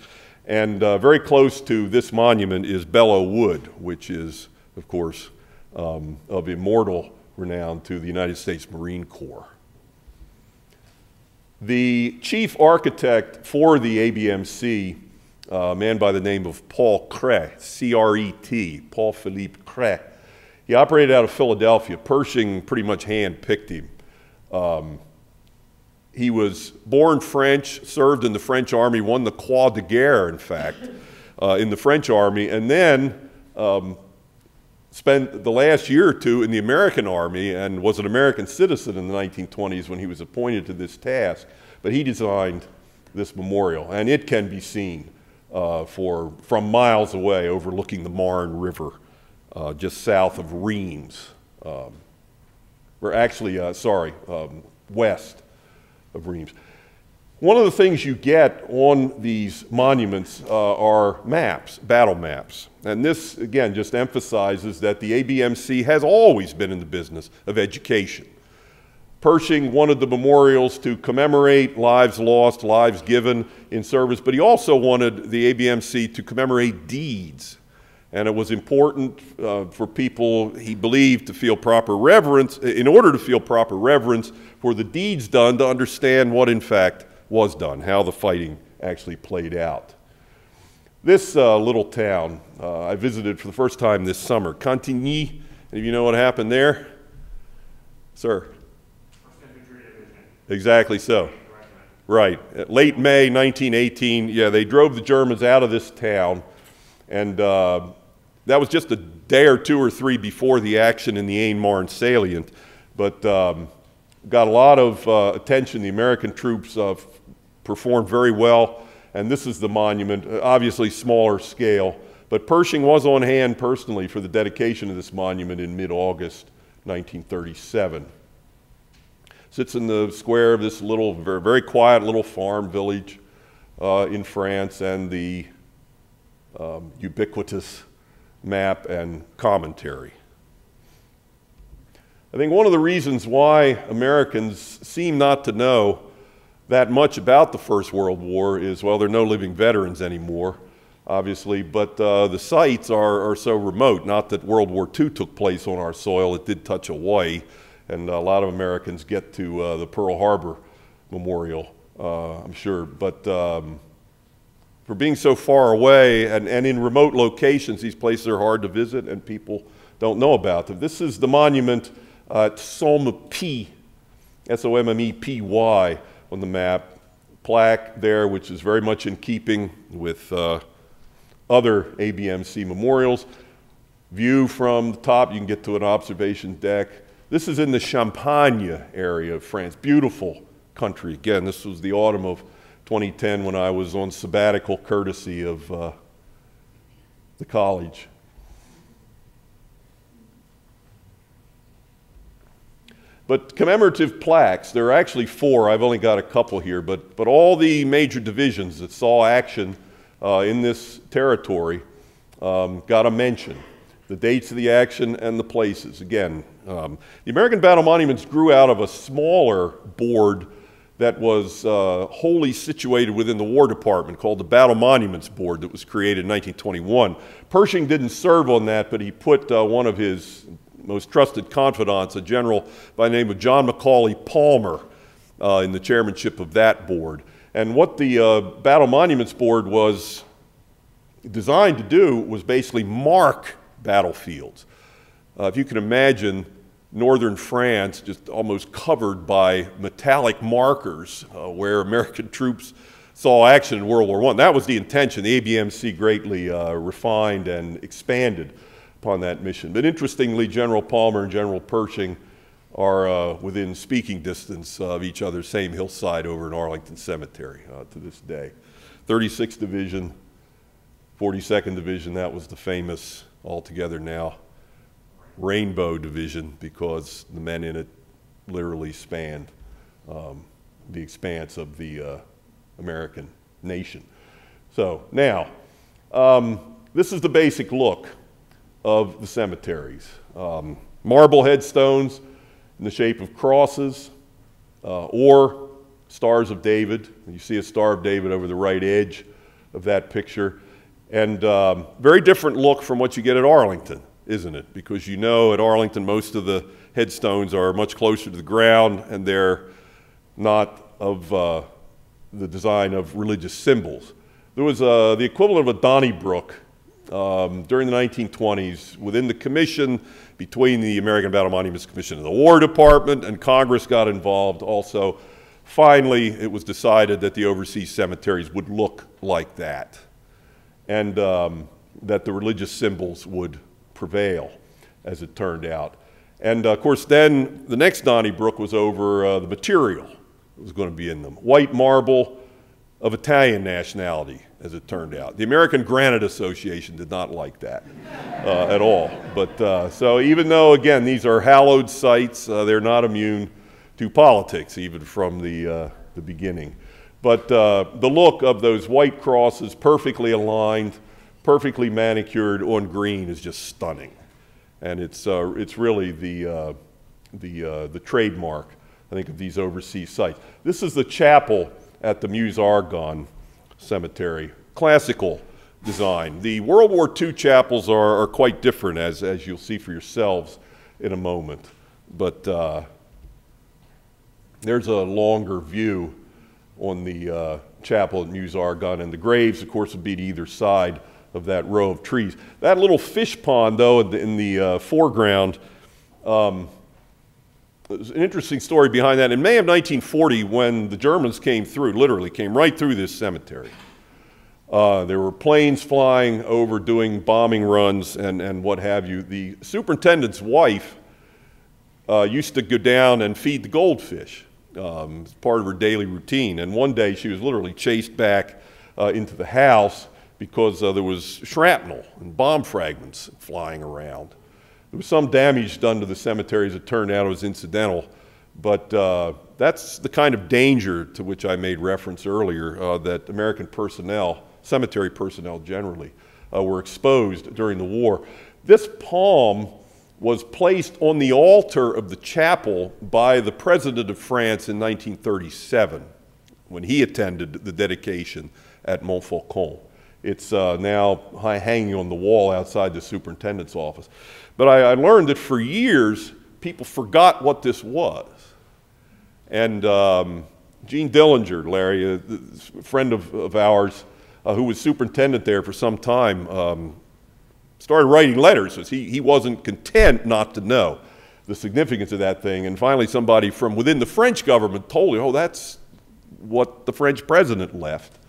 And very close to this monument is Belleau Wood, which is, of course, of immortal renown to the United States Marine Corps. The chief architect for the ABMC, a man by the name of Paul Cret, C-R-E-T, Paul Philippe Cret, he operated out of Philadelphia. Pershing pretty much hand-picked him. He was born French, served in the French Army, won the Croix de Guerre, in fact, in the French Army, and then spent the last year or two in the American Army and was an American citizen in the 1920s when he was appointed to this task. But he designed this memorial, and it can be seen from miles away overlooking the Marne River, just south of Reims, or actually, west of Reims. One of the things you get on these monuments are maps, battle maps. And this, again, just emphasizes that the ABMC has always been in the business of education. Pershing wanted the memorials to commemorate lives lost, lives given in service, but he also wanted the ABMC to commemorate deeds. And it was important for people, he believed, to feel proper reverence, in order to feel proper reverence for the deeds done, to understand what in fact was done, how the fighting actually played out. This little town I visited for the first time this summer, Cantigny. Any of you know what happened there? Sir? Exactly so. Right. Late May 1918, yeah, they drove the Germans out of this town, and that was just a day or two or three before the action in the Aisne-Marne salient, but got a lot of attention. The American troops performed very well, and this is the monument, obviously smaller scale, but Pershing was on hand personally for the dedication of this monument in mid-August 1937. Sits in the square of this little, very quiet little farm village in France, and the ubiquitous map and commentary. I think one of the reasons why Americans seem not to know that much about the First World War is, well, there are no living veterans anymore, obviously, but the sites are so remote. Not that World War II took place on our soil. It did touch Hawaii, and a lot of Americans get to the Pearl Harbor Memorial, I'm sure. But for being so far away and in remote locations, these places are hard to visit and people don't know about them. This is the monument at Sommepy, Sommepy on the map. Plaque there, which is very much in keeping with other ABMC memorials. View from the top, you can get to an observation deck. This is in the Champagne area of France. Beautiful country. Again, this was the autumn of 2010 when I was on sabbatical courtesy of the college. But commemorative plaques, there are actually 4. I've only got a couple here, but all the major divisions that saw action in this territory got a mention. The dates of the action and the places. Again, the American Battle Monuments grew out of a smaller board that was wholly situated within the War Department called the Battle Monuments Board that was created in 1921. Pershing didn't serve on that, but he put one of his most trusted confidants, a general by the name of John Macaulay Palmer, in the chairmanship of that board. And what the Battle Monuments Board was designed to do was basically mark battlefields. If you can imagine northern France just almost covered by metallic markers where American troops saw action in World War I. That was the intention. The ABMC greatly refined and expanded upon that mission. But interestingly, General Palmer and General Pershing are within speaking distance of each other, same hillside over in Arlington Cemetery to this day. 36th Division, 42nd Division, that was the famous, altogether now, Rainbow Division, because the men in it literally spanned the expanse of the American nation. So now, this is the basic look of the cemeteries. Marble headstones in the shape of crosses or Stars of David. You see a Star of David over the right edge of that picture. And very different look from what you get at Arlington, isn't it? Because you know at Arlington most of the headstones are much closer to the ground and they're not of the design of religious symbols. There was the equivalent of a Donnybrook during the 1920s within the commission between the American Battle Monuments Commission and the War Department, and Congress got involved also. Finally, it was decided that the overseas cemeteries would look like that, and that the religious symbols would prevail, as it turned out. And of course, then the next Donnybrook was over the material that was going to be in them. White marble of Italian nationality, as it turned out. The American Granite Association did not like that at all. But so even though, again, these are hallowed sites, they're not immune to politics, even from the beginning. But the look of those white crosses, perfectly aligned, perfectly manicured on green, is just stunning. And it's really the trademark, I think, of these overseas sites. This is the chapel at the Meuse-Argonne Cemetery. Classical design. The World War II chapels are quite different, as you'll see for yourselves in a moment. But there's a longer view on the chapel at Meuse-Argonne, and the graves, of course, would be to either side of that row of trees. That little fish pond, though, in the foreground, there's an interesting story behind that. In May of 1940, when the Germans came through, literally came right through this cemetery, there were planes flying over doing bombing runs and what have you. The superintendent's wife used to go down and feed the goldfish as part of her daily routine. And one day she was literally chased back into the house because there was shrapnel and bomb fragments flying around. There was some damage done to the cemetery. As it turned out, it was incidental. But that's the kind of danger to which I made reference earlier, that American personnel, cemetery personnel generally, were exposed during the war. This palm was placed on the altar of the chapel by the President of France in 1937, when he attended the dedication at Montfaucon. It's now hanging on the wall outside the superintendent's office. But I learned that for years, people forgot what this was. And Gene Dillinger, Larry, a friend of ours, who was superintendent there for some time, started writing letters because he wasn't content not to know the significance of that thing. And finally, somebody from within the French government told him, oh, that's what the French president left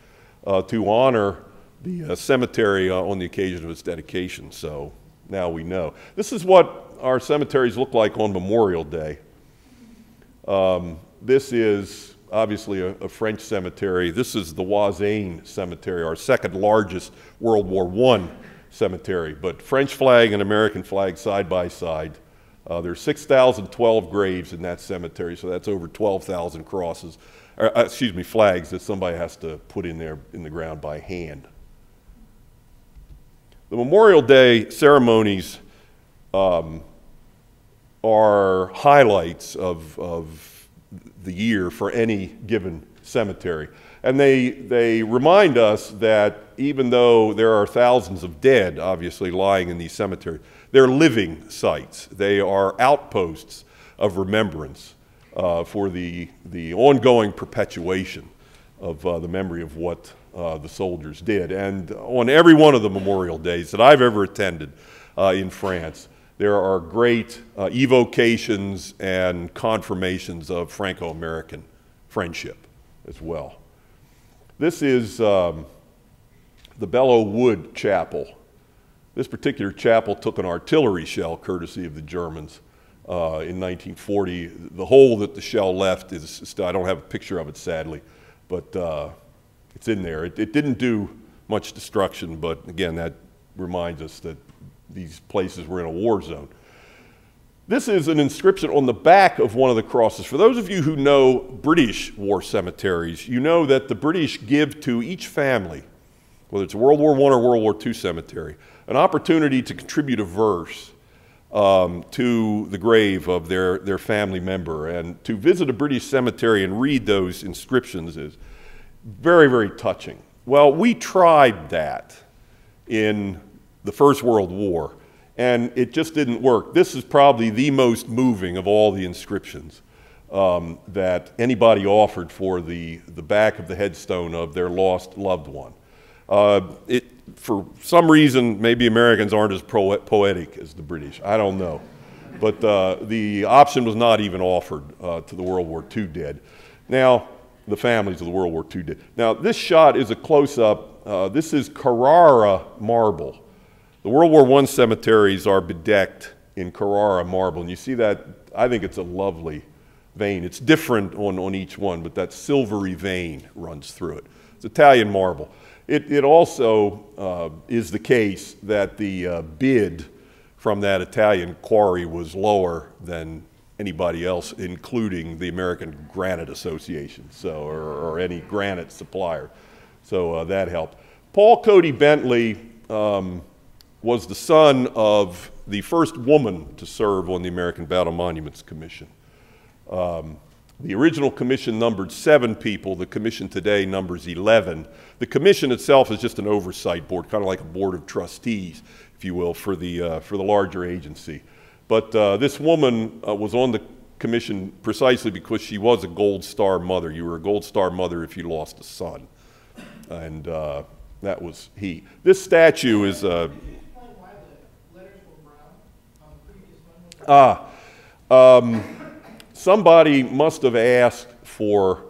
to honor the cemetery on the occasion of its dedication. So now we know. This is what our cemeteries look like on Memorial Day. This is obviously a French cemetery. This is the Wazane Cemetery, our second largest World War I cemetery. But French flag and American flag side by side. There's 6,012 graves in that cemetery, so that's over 12,000 crosses, flags that somebody has to put in there in the ground by hand. The Memorial Day ceremonies are highlights of the year for any given cemetery. And they remind us that even though there are thousands of dead, obviously, lying in these cemeteries, they're living sites. They are outposts of remembrance for the ongoing perpetuation of the memory of what the soldiers did. And on every one of the Memorial Days that I've ever attended in France, there are great evocations and confirmations of Franco-American friendship as well. This is the Belleau Wood Chapel. This particular chapel took an artillery shell, courtesy of the Germans, in 1940. The hole that the shell left is, I don't have a picture of it, sadly, but it's in there. It didn't do much destruction, but again, that reminds us that these places were in a war zone. This is an inscription on the back of one of the crosses. For those of you who know British war cemeteries, you know that the British give to each family, whether it's a World War I or World War II cemetery, an opportunity to contribute a verse to the grave of their family member. And to visit a British cemetery and read those inscriptions is very, very touching. Well, we tried that in the First World War, and it just didn't work. This is probably the most moving of all the inscriptions that anybody offered for the back of the headstone of their lost loved one. For some reason, maybe Americans aren't as poetic as the British. I don't know. But the option was not even offered to the World War II dead. Now, the families of the World War II dead. Now, this shot is a close-up. This is Carrara marble. The World War I cemeteries are bedecked in Carrara marble. And you see that, I think it's a lovely vein. It's different on each one, but that silvery vein runs through it. It's Italian marble. It also is the case that the bid from that Italian quarry was lower than anybody else, including the American Granite Association, or any granite supplier. So that helped. Paul Cody Bentley was the son of the first woman to serve on the American Battle Monuments Commission. The original commission numbered 7 people. The commission today numbers 11. The commission itself is just an oversight board, kind of like a board of trustees, if you will, for the larger agency. But this woman was on the commission precisely because she was a Gold Star mother. You were a Gold Star mother if you lost a son. And that was he. This statue is... somebody must have asked for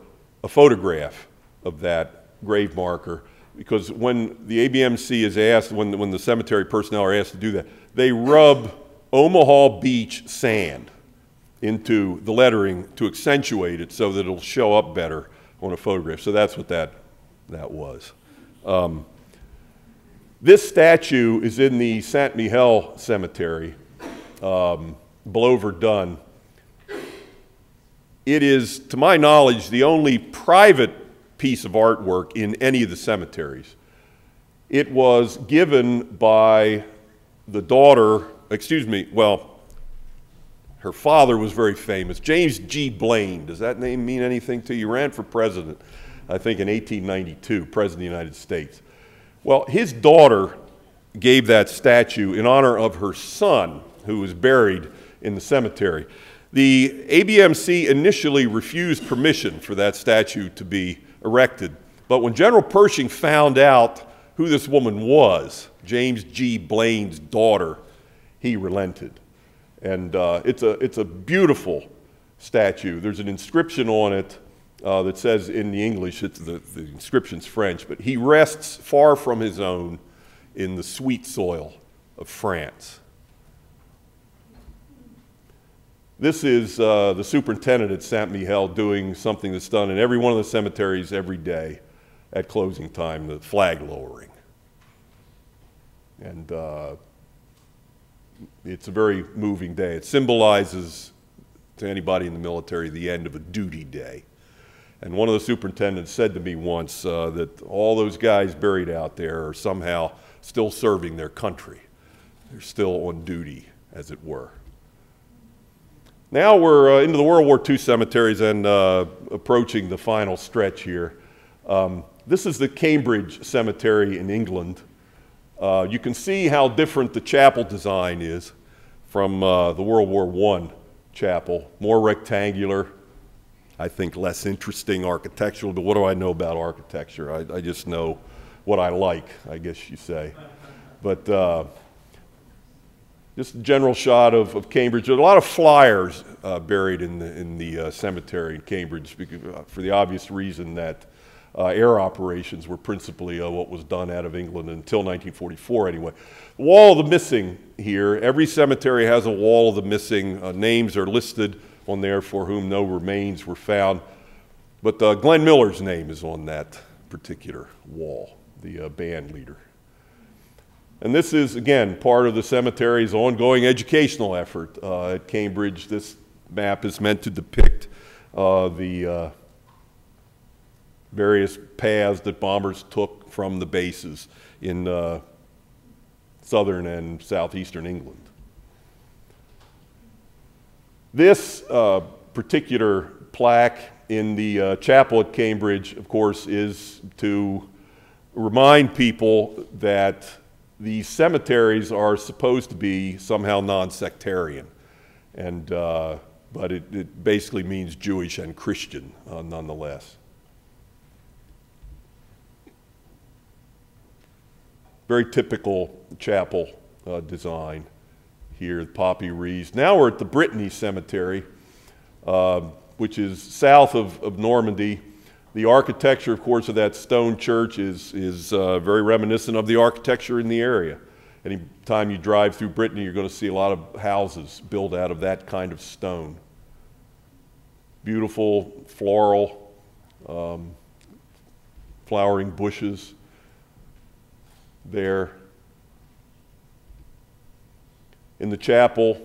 a photograph of that grave marker, because when the ABMC is asked, when the cemetery personnel are asked to do that, they rub Omaha Beach sand into the lettering to accentuate it so that it'll show up better on a photograph. So that's what that was. This statue is in the Saint-Mihiel Cemetery, below Verdun. It is, to my knowledge, the only private piece of artwork in any of the cemeteries. It was given by the daughter, her father was very famous, James G. Blaine. Does that name mean anything to you? Ran for president. I think in 1892, President of the United States. Well, his daughter gave that statue in honor of her son, who was buried in the cemetery. The ABMC initially refused permission for that statue to be erected, but when General Pershing found out who this woman was, James G. Blaine's daughter, he relented. And it's a beautiful statue. There's an inscription on it that says in the English, the inscription's French, but he rests far from his own in the sweet soil of France. This is the superintendent at Saint Mihiel doing something that's done in every one of the cemeteries every day at closing time, the flag lowering. And it's a very moving day. It symbolizes, to anybody in the military, the end of a duty day. And one of the superintendents said to me once that all those guys buried out there are somehow still serving their country. They're still on duty, as it were. Now we're into the World War II cemeteries and approaching the final stretch here. This is the Cambridge Cemetery in England. You can see how different the chapel design is from the World War I chapel. More rectangular, I think less interesting architectural, but what do I know about architecture? I just know what I like, I guess you say. But just a general shot of Cambridge. There are a lot of flyers buried in the cemetery in Cambridge because, for the obvious reason that air operations were principally what was done out of England until 1944 anyway. The wall of the missing here, every cemetery has a wall of the missing. Names are listed on there for whom no remains were found. But Glenn Miller's name is on that particular wall, the band leader. And this is, again, part of the cemetery's ongoing educational effort at Cambridge. This map is meant to depict the various paths that bombers took from the bases in southern and southeastern England. This particular plaque in the chapel at Cambridge, of course, is to remind people that these cemeteries are supposed to be somehow non-sectarian, and but it basically means Jewish and Christian nonetheless. Very typical chapel design here, the poppy wreaths. Now we're at the Brittany Cemetery, which is south of Normandy. The architecture, of course, of that stone church is very reminiscent of the architecture in the area. Anytime you drive through Brittany, you're going to see a lot of houses built out of that kind of stone. Beautiful floral, flowering bushes there. In the chapel,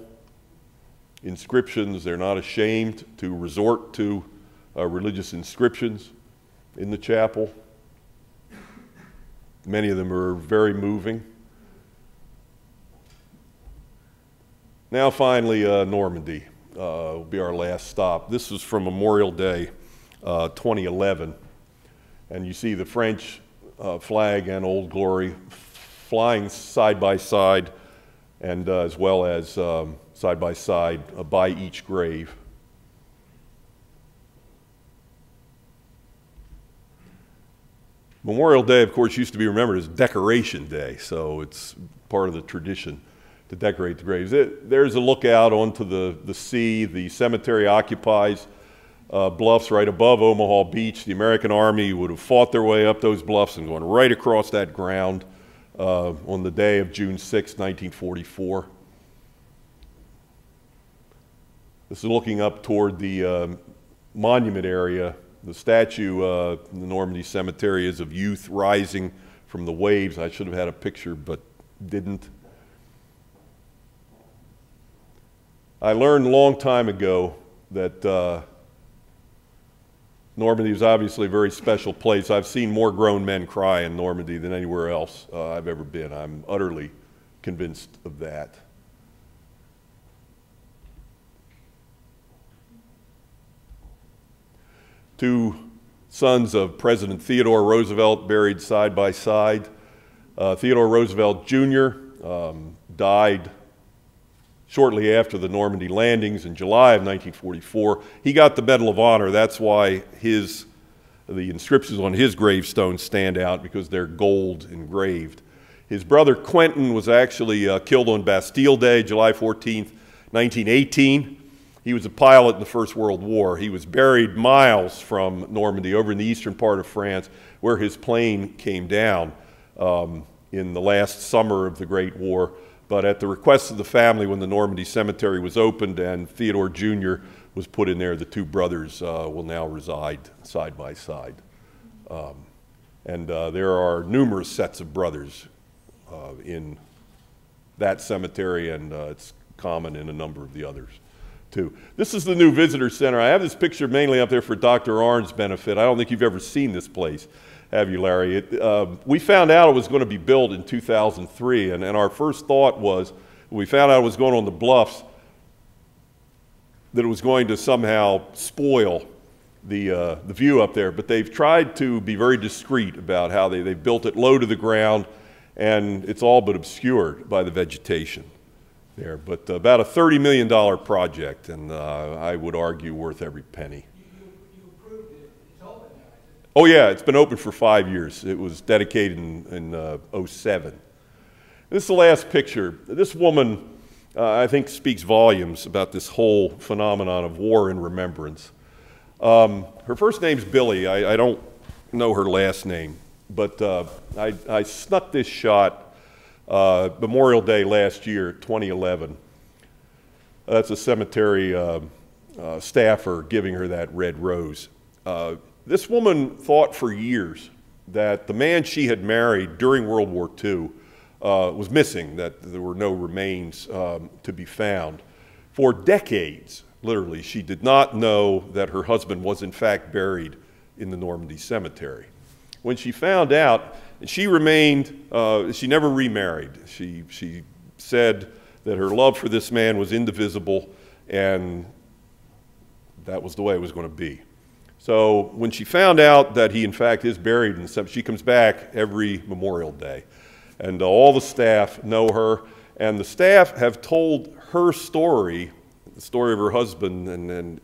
inscriptions, they're not ashamed to resort to religious inscriptions in the chapel. Many of them are very moving. Now finally, Normandy will be our last stop. This is from Memorial Day 2011, and you see the French flag and Old Glory flying side by side, and as well as side by side by each grave. Memorial Day, of course, used to be remembered as Decoration Day, so it's part of the tradition to decorate the graves. There's a lookout onto the sea. The cemetery occupies bluffs right above Omaha Beach. The American Army would have fought their way up those bluffs and gone right across that ground on the day of June 6, 1944. This is looking up toward the monument area. The statue in the Normandy Cemetery is of youth rising from the waves. I should have had a picture, but didn't. I learned a long time ago that Normandy is obviously a very special place. I've seen more grown men cry in Normandy than anywhere else I've ever been. I'm utterly convinced of that. To sons of President Theodore Roosevelt, buried side by side. Theodore Roosevelt Jr. Died shortly after the Normandy landings in July of 1944. He got the Medal of Honor. That's why the inscriptions on his gravestone stand out, because they're gold engraved. His brother Quentin was actually killed on Bastille Day, July 14th, 1918. He was a pilot in the First World War. He was buried miles from Normandy, over in the eastern part of France, where his plane came down in the last summer of the Great War. But at the request of the family, when the Normandy Cemetery was opened and Theodore Jr. was put in there, the two brothers will now reside side by side. There are numerous sets of brothers in that cemetery, and it's common in a number of the others too. This is the new visitor center. I have this picture mainly up there for Dr. Arndt's benefit. I don't think you've ever seen this place, have you, Larry? We found out it was going to be built in 2003, and our first thought was, when we found out it was going on the bluffs, that it was going to somehow spoil the view up there. But they've tried to be very discreet about how they've built it low to the ground, and it's all but obscured by the vegetation there. But about a $30 million project, and I would argue worth every penny. You approved it. It's open now, isn't it? Oh yeah, it's been open for 5 years. It was dedicated in 07. This is the last picture. This woman, I think, speaks volumes about this whole phenomenon of war and remembrance. Her first name's Billy. I don't know her last name, but I snuck this shot Memorial Day last year, 2011. That's a cemetery staffer giving her that red rose. This woman thought for years that the man she had married during World War II was missing, that there were no remains to be found. For decades, literally, she did not know that her husband was in fact buried in the Normandy cemetery. When she found out, she remained, she never remarried. She said that her love for this man was indivisible, and that was the way it was going to be. So when she found out that he in fact is buried in the cemetery, she comes back every Memorial Day. And all the staff know her, and the staff have told her story, the story of her husband, and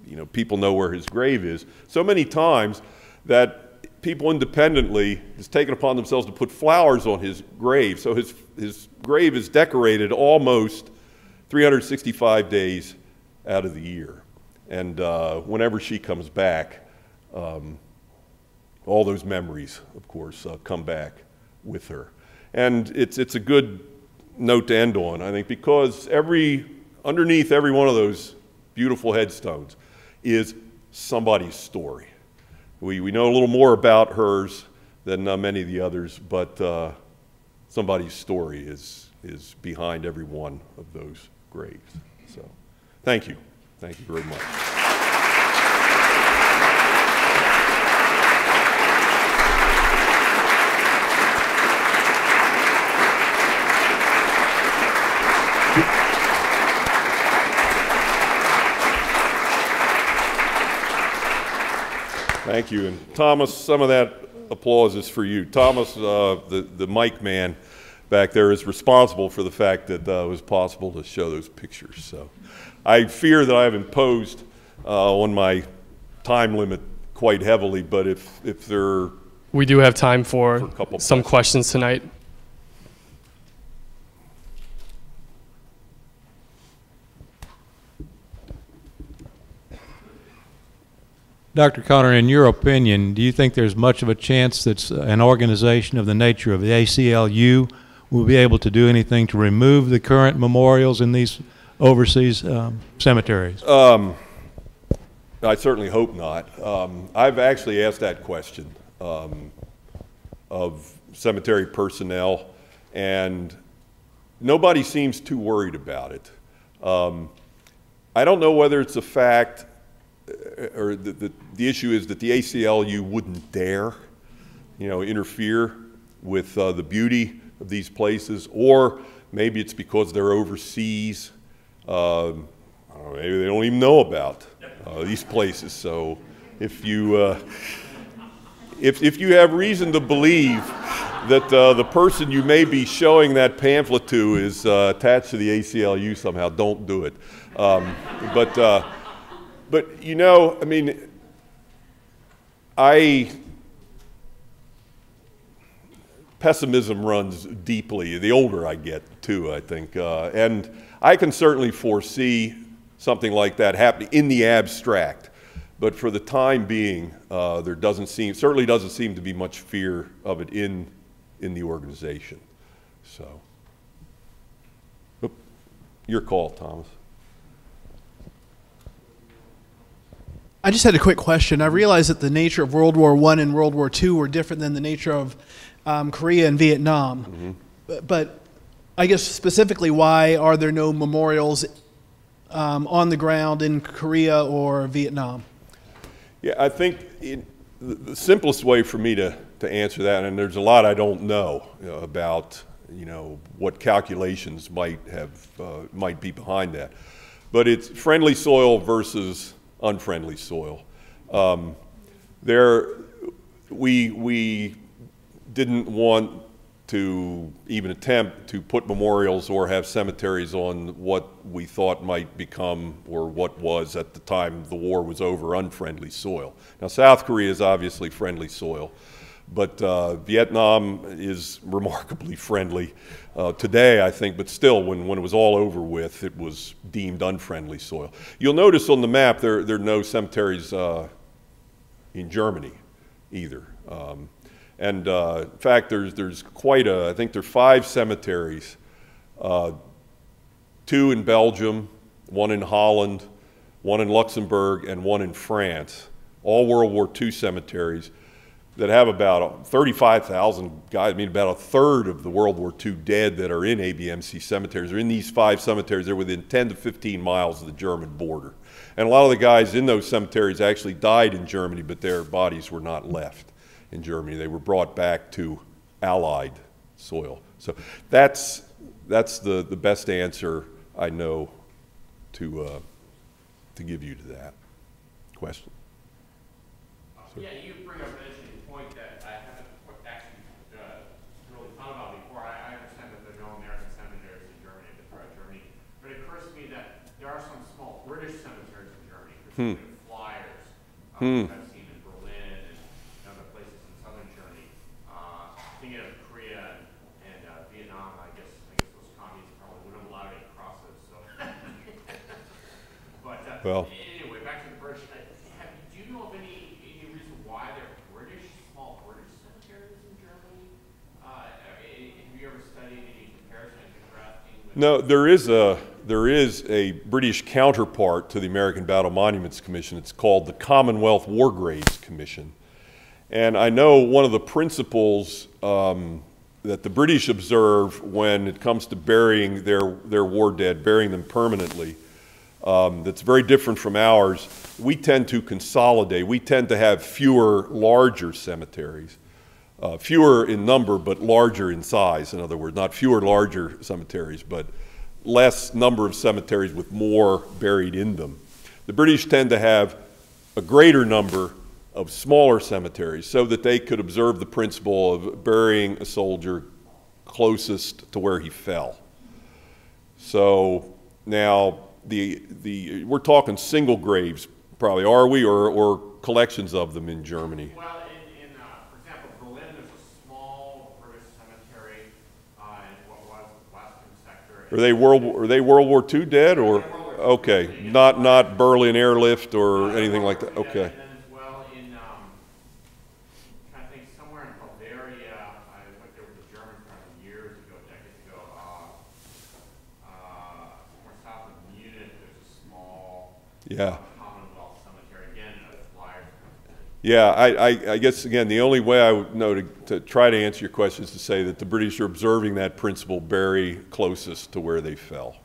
you know, people know where his grave is, so many times that people independently has taken upon themselves to put flowers on his grave. So his grave is decorated almost 365 days out of the year. And whenever she comes back, all those memories, of course, come back with her. And it's a good note to end on, I think, because underneath every one of those beautiful headstones is somebody's story. We know a little more about hers than many of the others, but somebody's story is behind every one of those graves. So, thank you. Thank you very much. Thank you. And Thomas, some of that applause is for you. Thomas, the mic man back there, is responsible for the fact that it was possible to show those pictures. So I fear that I have imposed on my time limit quite heavily, but if there... We do have time for some questions tonight. Dr. Connor, in your opinion, do you think there's much of a chance that an organization of the nature of the ACLU will be able to do anything to remove the current memorials in these overseas cemeteries? I certainly hope not. I've actually asked that question of cemetery personnel, and nobody seems too worried about it. I don't know whether it's a fact or the issue is that the ACLU wouldn't dare, interfere with the beauty of these places, or maybe it's because they're overseas. I don't know, maybe they don't even know about these places, so if you if you have reason to believe that the person you may be showing that pamphlet to is attached to the ACLU somehow, don't do it. But you know, I mean, pessimism runs deeply, the older I get too, I think. And I can certainly foresee something like that happening in the abstract. But for the time being, there certainly doesn't seem to be much fear of it in the organization. So, your call, Thomas. I just had a quick question. I realized that the nature of World War I and World War II were different than the nature of Korea and Vietnam. Mm-hmm. But I guess specifically, why are there no memorials on the ground in Korea or Vietnam? Yeah, I think the simplest way for me to answer that, and there's a lot I don't know about, what calculations might be behind that, but it's friendly soil versus unfriendly soil. We didn't want to even attempt to put memorials or have cemeteries on what we thought might become, or what was at the time the war was over, unfriendly soil. Now, South Korea is obviously friendly soil, but Vietnam is remarkably friendly today, I think, but still, when it was all over with, it was deemed unfriendly soil. You'll notice on the map there are no cemeteries in Germany either. And in fact, there's quite I think there are 5 cemeteries, 2 in Belgium, 1 in Holland, 1 in Luxembourg, and 1 in France, all World War II cemeteries that have about 35,000 guys. I mean, about a third of the World War II dead that are in ABMC cemeteries are in these 5 cemeteries. They're within 10 to 15 miles of the German border. And a lot of the guys in those cemeteries actually died in Germany, but their bodies were not left in Germany. They were brought back to Allied soil. So that's the best answer I know to give you to that question. Yeah, you bring up an interesting point that I haven't actually really thought about before. I understand that there are no American cemeteries in Germany, throughout Germany, but it occurs to me that there are some small British cemeteries in Germany, particularly flyers. I've seen in Berlin and other places in southern Germany. Thinking of Korea and Vietnam, I guess those communists probably wouldn't allow any crosses. So, but well. Anyway, back to the British. Do you know of any reason why there are small British cemeteries in Germany? Have you ever studied any comparison and contrasting? No, there is a British counterpart to the American Battle Monuments Commission. It's called the Commonwealth War Graves Commission. And I know one of the principles that the British observe when it comes to burying their war dead, burying them permanently, that's very different from ours. We tend to consolidate. We tend to have fewer, larger cemeteries. Fewer in number, but larger in size. In other words, not fewer, larger cemeteries, but less number of cemeteries with more buried in them. The British tend to have a greater number of smaller cemeteries so that they could observe the principle of burying a soldier closest to where he fell. So now we're talking single graves, probably, are we, or collections of them in Germany? Well, for example, Berlin, there's a small British cemetery in what was the western sector. Are they World War II dead, or okay, not Berlin airlift or anything like that? Okay. And then as well in I think somewhere in Bavaria, I went there with the German friend years ago, decades ago. Somewhere south of Munich, there's a small Commonwealth cemetery. Again, flyers. Yeah, I guess, again, the only way I would know to try to answer your question is to say that the British are observing that principle bury closest to where they fell.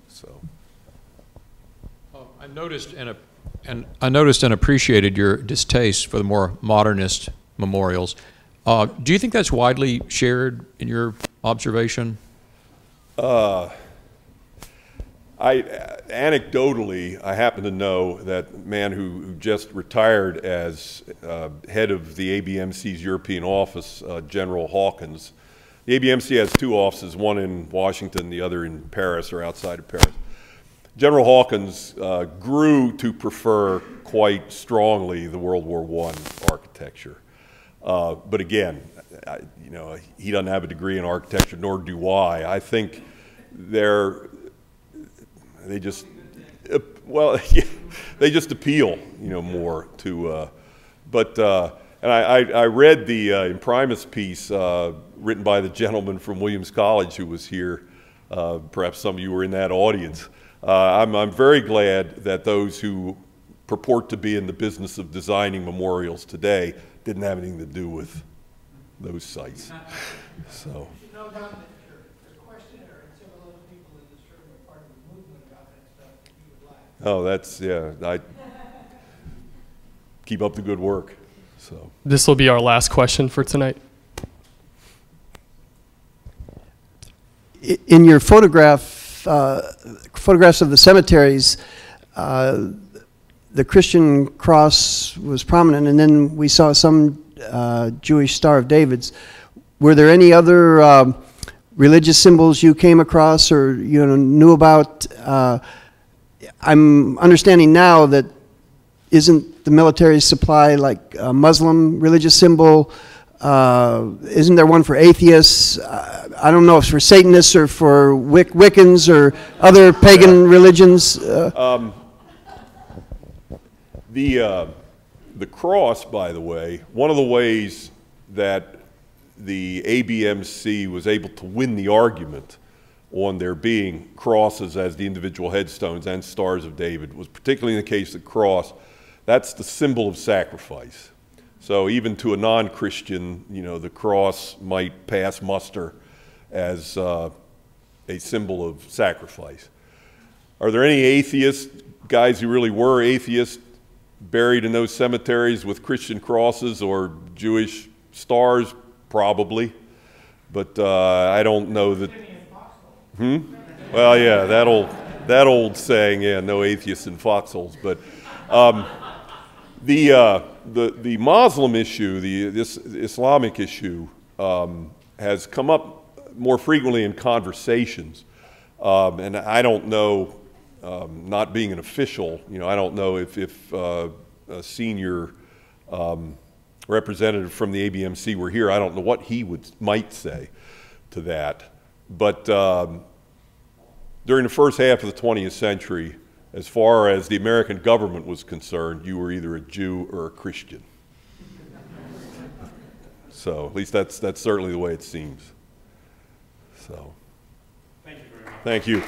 So. I noticed and appreciated your distaste for the more modernist memorials. Do you think that's widely shared in your observation? Anecdotally, I happen to know that man who just retired as head of the ABMC's European office, General Hawkins. The ABMC has two offices, one in Washington, the other in Paris or outside of Paris. General Hawkins grew to prefer quite strongly the World War I architecture. But again, you know, he doesn't have a degree in architecture, nor do I. I think they just, well, yeah, they just appeal, you know, more to, and I read the Imprimis piece written by the gentleman from Williams College who was here. Perhaps some of you were in that audience. I'm very glad that those who purport to be in the business of designing memorials today didn't have anything to do with those sites. So. No doubt that your questioner and several other people in this room are part of the movement about that stuff that you would like. Oh, that's, yeah, I keep up the good work. So. This will be our last question for tonight. In your photographs of the cemeteries, the Christian cross was prominent, and then we saw some Jewish Star of Davids. Were there any other religious symbols you came across or knew about? I'm understanding now that isn't the military supply like a Muslim religious symbol? Isn't there one for atheists? I don't know if it's for Satanists or for Wiccans or other pagan religions. The cross, by the way, one of the ways that the ABMC was able to win the argument on there being crosses as the individual headstones and Stars of David was particularly in the case of the cross. That's the symbol of sacrifice. So even to a non-Christian, the cross might pass muster as a symbol of sacrifice. Are there any atheists, guys who really were atheists, buried in those cemeteries with Christian crosses or Jewish stars? Probably. But I don't know that. Well, yeah, that old saying, yeah, no atheists in foxholes. But the Muslim issue, this Islamic issue, has come up more frequently in conversations, and I don't know. Not being an official, I don't know if a senior representative from the ABMC were here. I don't know what he might say to that. But during the first half of the 20th century, as far as the American government was concerned, you were either a Jew or a Christian. So at least that's certainly the way it seems. So. Thank you very much. Thank you.